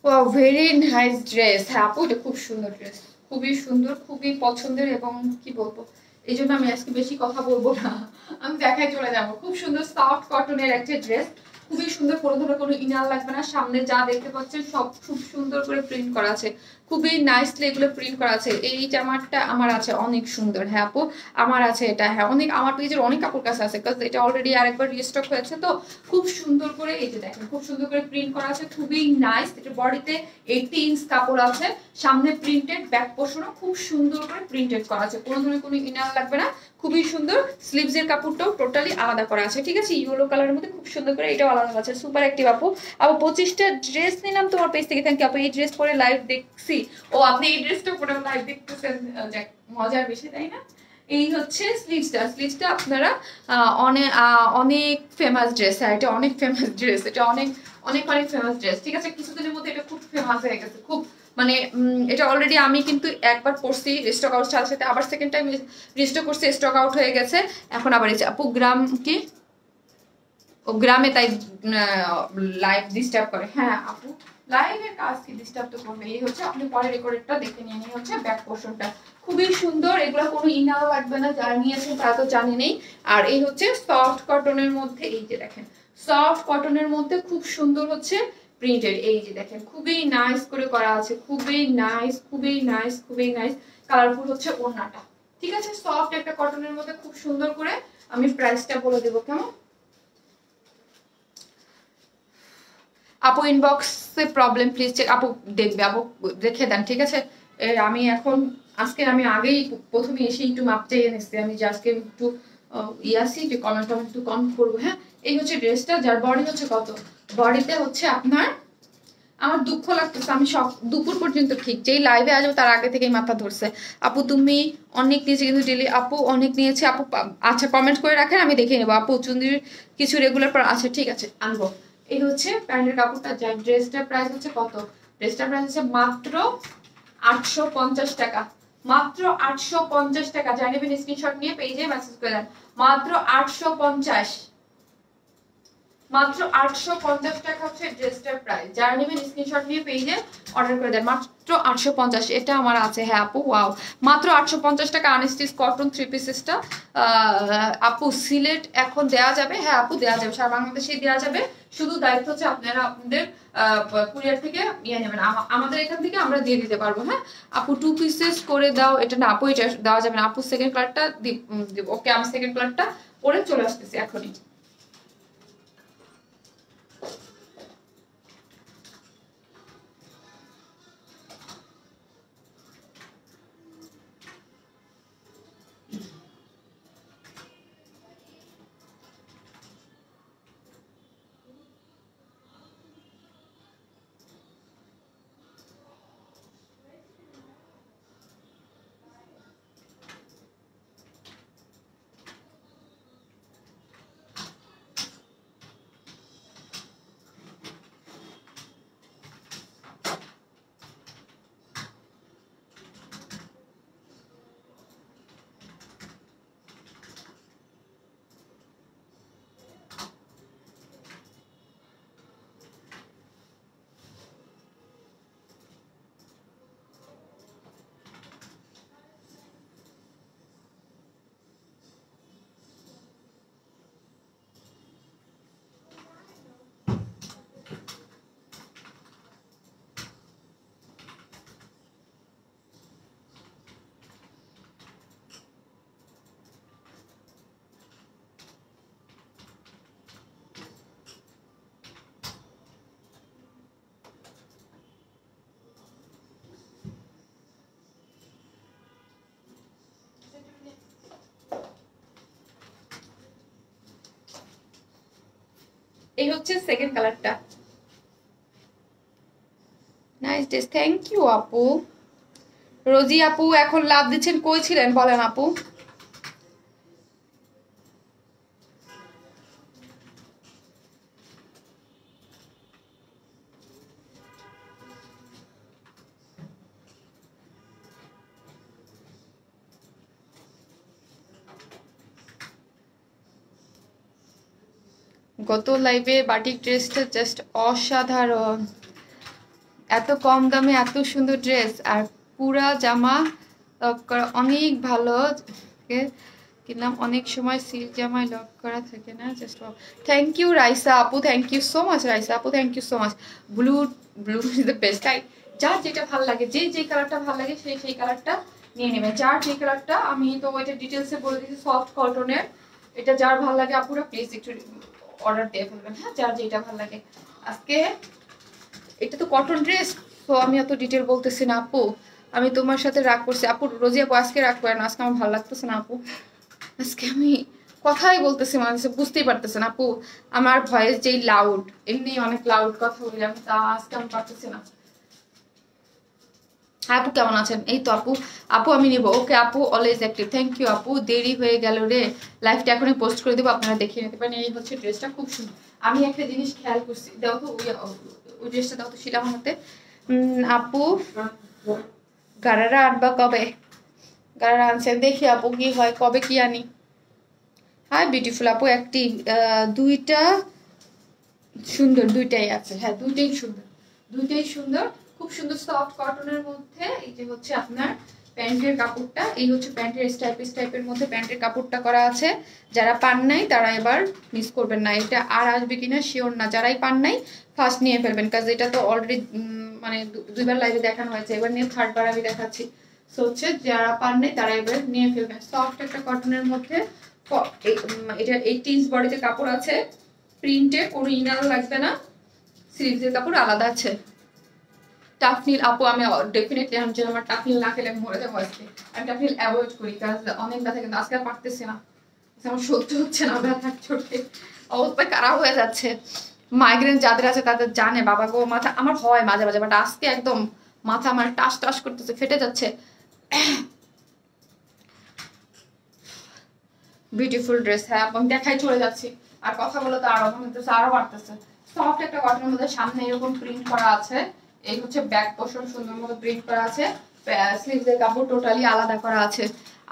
ওয়াও ভেরি নাইস ড্রেস। হ্যাঁ আপু এটা খুব সুন্দর ড্রেস, খুবই সুন্দর, খুবই পছন্দের, এবং কি বলবো, এই জন্য আমি আজকে বেশি কথা বলবো না, আমি দেখাই চলে যাবো। খুব সুন্দর সফট কটনের একটা ড্রেস, খুবই সুন্দর, কোনো ধরনের কোনো ইনার লাগবে না। সামনে যা দেখতে পাচ্ছেন সব খুব সুন্দর করে প্রিন্ট করা আছে, খুবই নাইসলি এগুলো প্রিন্ট করা আছে। এই জামাটা আমার আছে, অনেক সুন্দর। হ্যাঁ আপু আমার আছে এটা, হ্যাঁ অনেক, আমার পেজের অনেক কাপড় কাছে আছে, কারণ এটা অলরেডি আরেকবার রিস্টক হয়েছে, তো খুব সুন্দর করে এই যে দেখেন খুব সুন্দর করে প্রিন্ট করা আছে, খুবই নাইস। এটা বডিতে 80 ইঞ্চ কাপড় আছে, সামনে প্রিন্টেড, ব্যাক পোর্শনও খুব সুন্দর করে প্রিন্টেড করা আছে, কোনো ধরনের কোনো ইনার লাগবে না, খুবই সুন্দর। স্লিভস এর কাপড়টাও টোটালি আলাদা করা আছে, ঠিক আছে? ইয়েলো কালারের মধ্যে খুব সুন্দর করে এটাও আলাদা আছে, সুপার অ্যাক্টিভ আপু। আপু 25টা ড্রেস নিলাম তোমার পেজ থেকে, থ্যাংক ইউ আপু। এই ড্রেস পরে লাইভ দেখছি, ও আপনি এই ড্রেসটা পরে লাইভ দেখতেছেন, যাক মজার বেশি, তাই না? এই হচ্ছে স্লিভসটা, স্লিভসটা আপনারা অনেক অনেক ফেমাস ড্রেস, হ্যাঁ এটা অনেক ফেমাস ড্রেস, এটা অনেক অনেক অনেক ফেমাস ড্রেস, ঠিক আছে? কিছুদিনের মধ্যে এটা খুব ফেমাস হয়ে গেছে, খুব মানে এটা অলরেডি আমি কিন্তু একবার পরছি স্টক আউট, সাথে সাথে আবার সেকেন্ড টাইম রিস্টক করছি, স্টক আউট হয়ে গেছে। এখন আবার এই আপু গ্রাম কি, ও গ্রামে তাই লাইভ ডিস্টার্ব করে। হ্যাঁ আপু লাইভের কাজ কি ডিস্টার্ব তো করবে। এই হচ্ছে আপনি পরে রেকর্ডেডটা দেখে নিয়ে নিয়ে হচ্ছে ব্যাক পোর্শনটা, খুবই সুন্দর, এগুলো কোনো ইনার লাগবে না, যারা নিয়েছেন তারা তো জানি নেই। আর এই হচ্ছে সফট কটনের মধ্যে, এই যে দেখেন সফট কটনের মধ্যে খুব সুন্দর হচ্ছে প্রিন্টেড, এই যে দেখেন খুবই নাইস করে করা আছে, খুবই নাইস, খুবই নাইস, খুবই নাইস। কালারফুল হচ্ছে ওড়নাটা, ঠিক আছে? সফট একটা কটনের মধ্যে খুব সুন্দর করে। আমি প্রাইসটা বলে দেবো কেমন। আপু ইনবক্সে প্রবলেম প্লিজ চেক, আপু দেখবে, আপু দেখে দেন, ঠিক আছে? আমি এখন আজকে আমি আগেই প্রথমে এসে একটু মাপ চেয়ে নিচ্ছি, আমি যে আজকে একটু ইয়াসি যে কমেন্ট টমেন্ট একটু কম করবো, হ্যাঁ। এই হচ্ছে ড্রেসটা, যার বডি হচ্ছে কত, বডিতে হচ্ছে আপনার, আমার দুঃখ লাগতেছে, আমি সব দুপুর পর্যন্ত ঠিক যেই লাইভে আসবো তার আগে থেকেই মাথা ধরছে। আপু তুমি অনেক নিয়েছে কিন্তু ডেলি, আপু অনেক নিয়েছে আপু, আচ্ছা কমেন্ট করে রাখেন আমি দেখে নেবো আপু। চুন্দির কিছু রেগুলার পর আছে, ঠিক আছে আনবো। এই হচ্ছে প্যান্টের কাপড়টা, যাই ড্রেসটার প্রাইস হচ্ছে কত, ড্রেসটার প্রাইস হচ্ছে মাত্র 850 টাকা, মাত্র 850 টাকা। যাই নেবেন স্ক্রিনশট নিয়ে পেজে মেসেজ করে দেন, মাত্র 850, মাত্র 850 টাকা হচ্ছে ড্রেসটার প্রাইস। যারা নেবেন স্ক্রিনশট নিয়ে পেজে অর্ডার করে দেন, মাত্র 850। এটা আমার আছে, হ্যাঁ আপু ওয়াও, মাত্র 850 টাকা আনস্টিচ কটন 3 পিসেসটা। আপু সিলেট এখন দেয়া যাবে? হ্যাঁ আপু দেয়া যাবে, সারা বাংলাদেশে দেওয়া যাবে, শুধু দায়িত্ব হচ্ছে আপনারা আপনাদের কুরিয়ার থেকে নিয়ে নেবেন, আমাদের এখান থেকে আমরা দিয়ে দিতে পারবো। হ্যাঁ আপু 2 পিসেস করে দাও, এটা না আপু এটা দেওয়া যাবে না আপু, সেকেন্ড কালারটা দিব। ওকে আমি সেকেন্ড কালারটা পরে চলে আসতেছি এখনই। এই হচ্ছে সেকেন্ড কালারটা। নাইস ড্রেস, থ্যাংক ইউ আপু। রোজি আপু এখন লাভ দিচ্ছেন, কই ছিলেন বলেন আপু? গত লাইভে বাটিক ড্রেসটা জাস্ট অসাধারণ, এত কম দামে এত সুন্দর ড্রেস, আর পুরা জামা লক করা অনেক ভালো। কিনলাম অনেক সময় সিল্ক জামায় লক করা থাকে না, জাস্ট থ্যাংক ইউ রাইসা আপু, thank you so much Raisa আপু, thank you so much. Blue blue is the best, তাই যার যেটা ভালো লাগে, যে কালারটা ভালো লাগে সেই কালারটা নিয়ে নেবেন। যার যে কালারটা, আমি তো এটা ডিটেলসে বলে দিচ্ছি, সফট কটনের, এটা যার ভালো লাগে আপুরা প্লিজ একটু অর্ডার দিয়ে ফেলবেন, হ্যাঁ যার যেটা ভালো লাগে। আজকে এটা তো কটন ড্রেস, তো আমি এত ডিটেল বলতেছি না আপু, আমি তোমার সাথে রাগ করছি আপু। রোজি আপু আজকে রাগ করেন, আজকে আমার ভালো লাগতেছে না আপু, আজকে আমি কথাই বলতেছি মনে হচ্ছে বুঝতেই পারতেছেন আপু, আমার ভয়েস যেই লাউড, এমনি অনেক লাউড কথা বললাম, তা আজকে আমি পারতেছি না। আপু কেমন আছেন? এই তো আপু, আপু আমি নিব, ওকে আপু অলওয়েজ অ্যাক্টিভ, থ্যাংক ইউ আপু। দেরি হয়ে গেল রে, লাইভটা এখনই পোস্ট করে দেবো, আপনারা দেখে নিতে পারেন। এই হচ্ছে ড্রেসটা, খুব সুন্দর। আমি একটা জিনিস খেয়াল করছি, দাও তো ওই ড্রেসটা দাও তো শিলা আমার হাতে। আপু গারারা আনবা কবে? গারারা আনছেন, দেখি আপু কি হয়, কবে কি আনি। হাই বিউটিফুল আপু, একটি দুইটা সুন্দর, দুইটাই আছে, হ্যাঁ দুইটাই সুন্দর, দুইটাই সুন্দর, খুব সুন্দর সফট কটনের মধ্যে। এই যে হচ্ছে আপনার প্যান্টের কাপড়টা, এই হচ্ছে প্যান্টের স্টাইপের মধ্যে প্যান্টের কাপড়টা করা আছে। যারা পান নাই তারা এবার মিস করবেন না, এটা আর আসবে কিনা শিওর না, যারাই পান নাই ফার্স্ট নিয়ে ফেলবেন, কাজ এটা তো অলরেডি মানে দুইবার লাইভে দেখানো হয়েছে, এবার নিয়ে থার্ডবার আমি দেখাচ্ছি। সো হচ্ছে যারা পান নাই তারা এবার নিয়ে ফেলবেন। সফট একটা কটনের মধ্যে, এটা 18 ইঞ্চ বডিতে কাপড় আছে, প্রিন্টে, কোনো ইনার লাগবে না, স্লিভসের কাপড় আলাদা আছে। টাফনিল আপু আমি ডেফিনেটলি, আমি যেন আমার টাফনিল না খেলে মরে যাবো আজকে, আমি টাফনিল অ্যাভয়েড করি, কারণ অনেক ব্যথা, কিন্তু আজকে আর পারতেছি না, আমার সহ্য হচ্ছে না ব্যথা, চোটে অবস্থা খারাপ হয়ে যাচ্ছে। মাইগ্রেন যাদের আছে তাদের জানে, বাবা গো মাথা আমার হয় মাঝে মাঝে, বাট আজকে একদম মাথা আমার টাস টাস করতেছে, ফেটে যাচ্ছে। বিউটিফুল ড্রেস, হ্যাঁ আমি দেখাই চলে যাচ্ছি, আর কথা বলে তো আরো হইতেছে, আরো বাড়তেছে। সফট একটা কটনের মধ্যে সামনে এরকম প্রিন্ট করা আছে, এই হচ্ছে ব্যাক পোর্শন সুন্দর মতো প্রিন্ট করা আছে, স্লিভসের কাপড় টোটালি আলাদা করা আছে।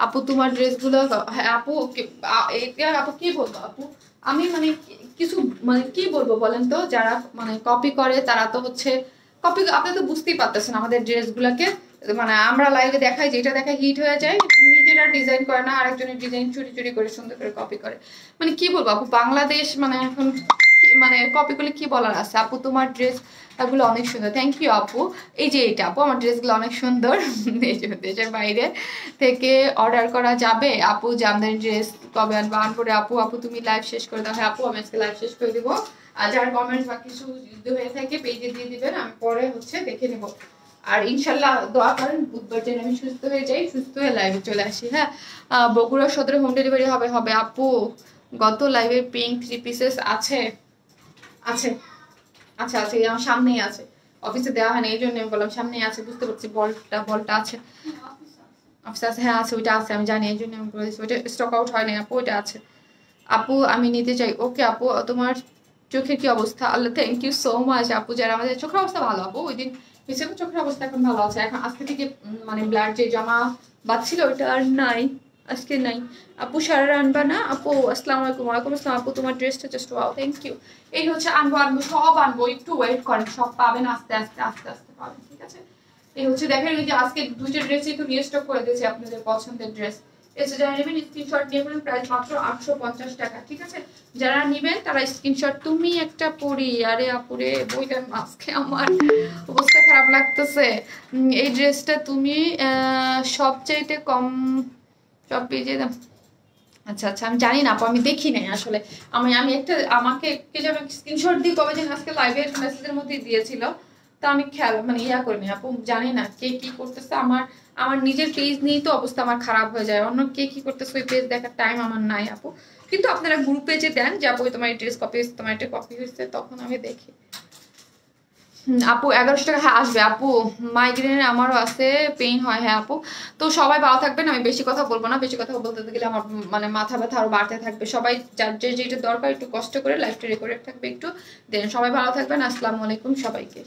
আপু তোমার ড্রেসগুলো, হ্যাঁ আপু এটা আপু কি বলবো আপু, আমি মানে কিছু মানে কি বলবো বলেন তো, যারা মানে কপি করে তারা তো হচ্ছে কপি, আপনি তো বুঝতেই পারতেছেন আমাদের ড্রেসগুলোকে, মানে আমরা লাইভে দেখাই, যেটা দেখায় হিট হয়ে যায়, নিজেরা ডিজাইন করে না, আরেকজনের ডিজাইন চুরি চুরি করে সুন্দর করে কপি করে। মানে কি বলবো আপু, বাংলাদেশ মানে এখন মানে কপি করলে কি বলার আছে আপু। তোমার ড্রেস গুলো অনেক সুন্দর, থ্যাংক ইউ আপু। এই যে এটা আপু, আমার ড্রেসগুলো অনেক সুন্দর, দেশের বাইরে থেকে অর্ডার করা যাবে আপু। জামদানি ড্রেস কবে আনবো? আনপরে আপু, আপু তুমি লাইভ শেষ করে দাও। হ্যাঁ আপু আমি আজকে লাইভ শেষ করে দেবো, আর যার কমেন্টস বা কিছু যুদ্ধ হয়ে থাকে পেজে দিয়ে দিবেন, আমি পরে হচ্ছে দেখে নেবো। আর ইনশাল্লাহ দোয়া করেন বুধবার যেন আমি সুস্থ হয়ে যাই, সুস্থ হয়ে লাইভে চলে আসি। হ্যাঁ বগুড়া সদরে হোম ডেলিভারি হবে হবে আপু। গত লাইভে পিঙ্ক 3 পিসেস আছে আছে আচ্ছা আচ্ছা, আমার সামনেই আছে, অফিসে দেওয়া হয় না এই জন্য আমি বললাম সামনেই আছে, বুঝতে পারছি, বলটা আছে অফিসে আছে, হ্যাঁ আছে, ওইটা আছে আমি জানি, এই জন্য আমি বলে দিচ্ছি, ওইটা স্টক আউট হয় না আপু, ওইটা আছে আপু, আমি নিতে চাই। ওকে আপু, তোমার চোখের কি অবস্থা? আল্লাহ থ্যাংক ইউ সো মাচ আপু, যারা আমাদের চোখের অবস্থা ভালো আপু, ওই দিন হিসেবে চোখের অবস্থা এখন ভালো আছে, এখন আজকে থেকে মানে ব্লাড যে জমা বাঁচছিল ওইটা আর নাই, আজকে নাই আপু। সারা আনবা না আপু? আসসালামু আলাইকুম। ওয়ালাইকুম আসসালাম আপু, তোমার ড্রেসটা জাস্ট ওয়াও, থ্যাংক ইউ। এই হচ্ছে আনবো আনবো সব আনবো, একটু ওয়েট করেন, সব পাবেন আস্তে আস্তে আস্তে আস্তে পাবেন, ঠিক আছে। এই হচ্ছে দেখেন, ওই যে আজকে দুইটা ড্রেসই একটু নিয়ে স্টক করে দিয়েছি, আপনাদের পছন্দের ড্রেস এসে যারা নেবেন স্ক্রিনশট নিয়ে নেবেন, প্রাইস মাত্র 850 টাকা, ঠিক আছে। যারা নেবেন তারা স্ক্রিনশট। তুমি একটা পরি, আরে আপুরে বইটা আজকে আমার অবস্থা খারাপ লাগতেছে। এই ড্রেসটা তুমি সবচাইতে কম সব পেজে দাম, আচ্ছা আচ্ছা আমি জানি না আপু, আমি দেখি নাই আসলে, আমি একটা আমাকে কে যেন স্ক্রিনশট দিয়ে কবে যেন আজকে লাইভের মেসেজের মধ্যে দিয়েছিল, তা আমি খেয়াল মানে ইয়া করিনি আপু, জানি না কে কি করতেছে। আমার আমার নিজের পেজ নিয়েই তো অবস্থা আমার খারাপ হয়ে যায়, অন্য কে কি করতেছে ওই পেজ দেখার টাইম আমার নাই আপু। কিন্তু আপনারা গ্রুপে যে দেন যে আপু তোমার ড্রেস কপি হয়েছে, তোমার এটা কপি হয়েছে, তখন আমি দেখি। আপু 1100 টাকা, হ্যাঁ আসবে আপু। মাইগ্রেনের আমারও আছে, পেইন হয়, হ্যাঁ আপু। তো সবাই ভালো থাকবেন, আমি বেশি কথা বলবো না, বেশি কথা বলতে গেলে আমার মানে মাথা ব্যথা আরো বাড়তে থাকবে। সবাই যার যে যেটা দরকার একটু কষ্ট করে লাইফটা রেকর্ডেড থাকবে একটু দেন। সবাই ভালো থাকবেন, আসসালামু আলাইকুম সবাইকে।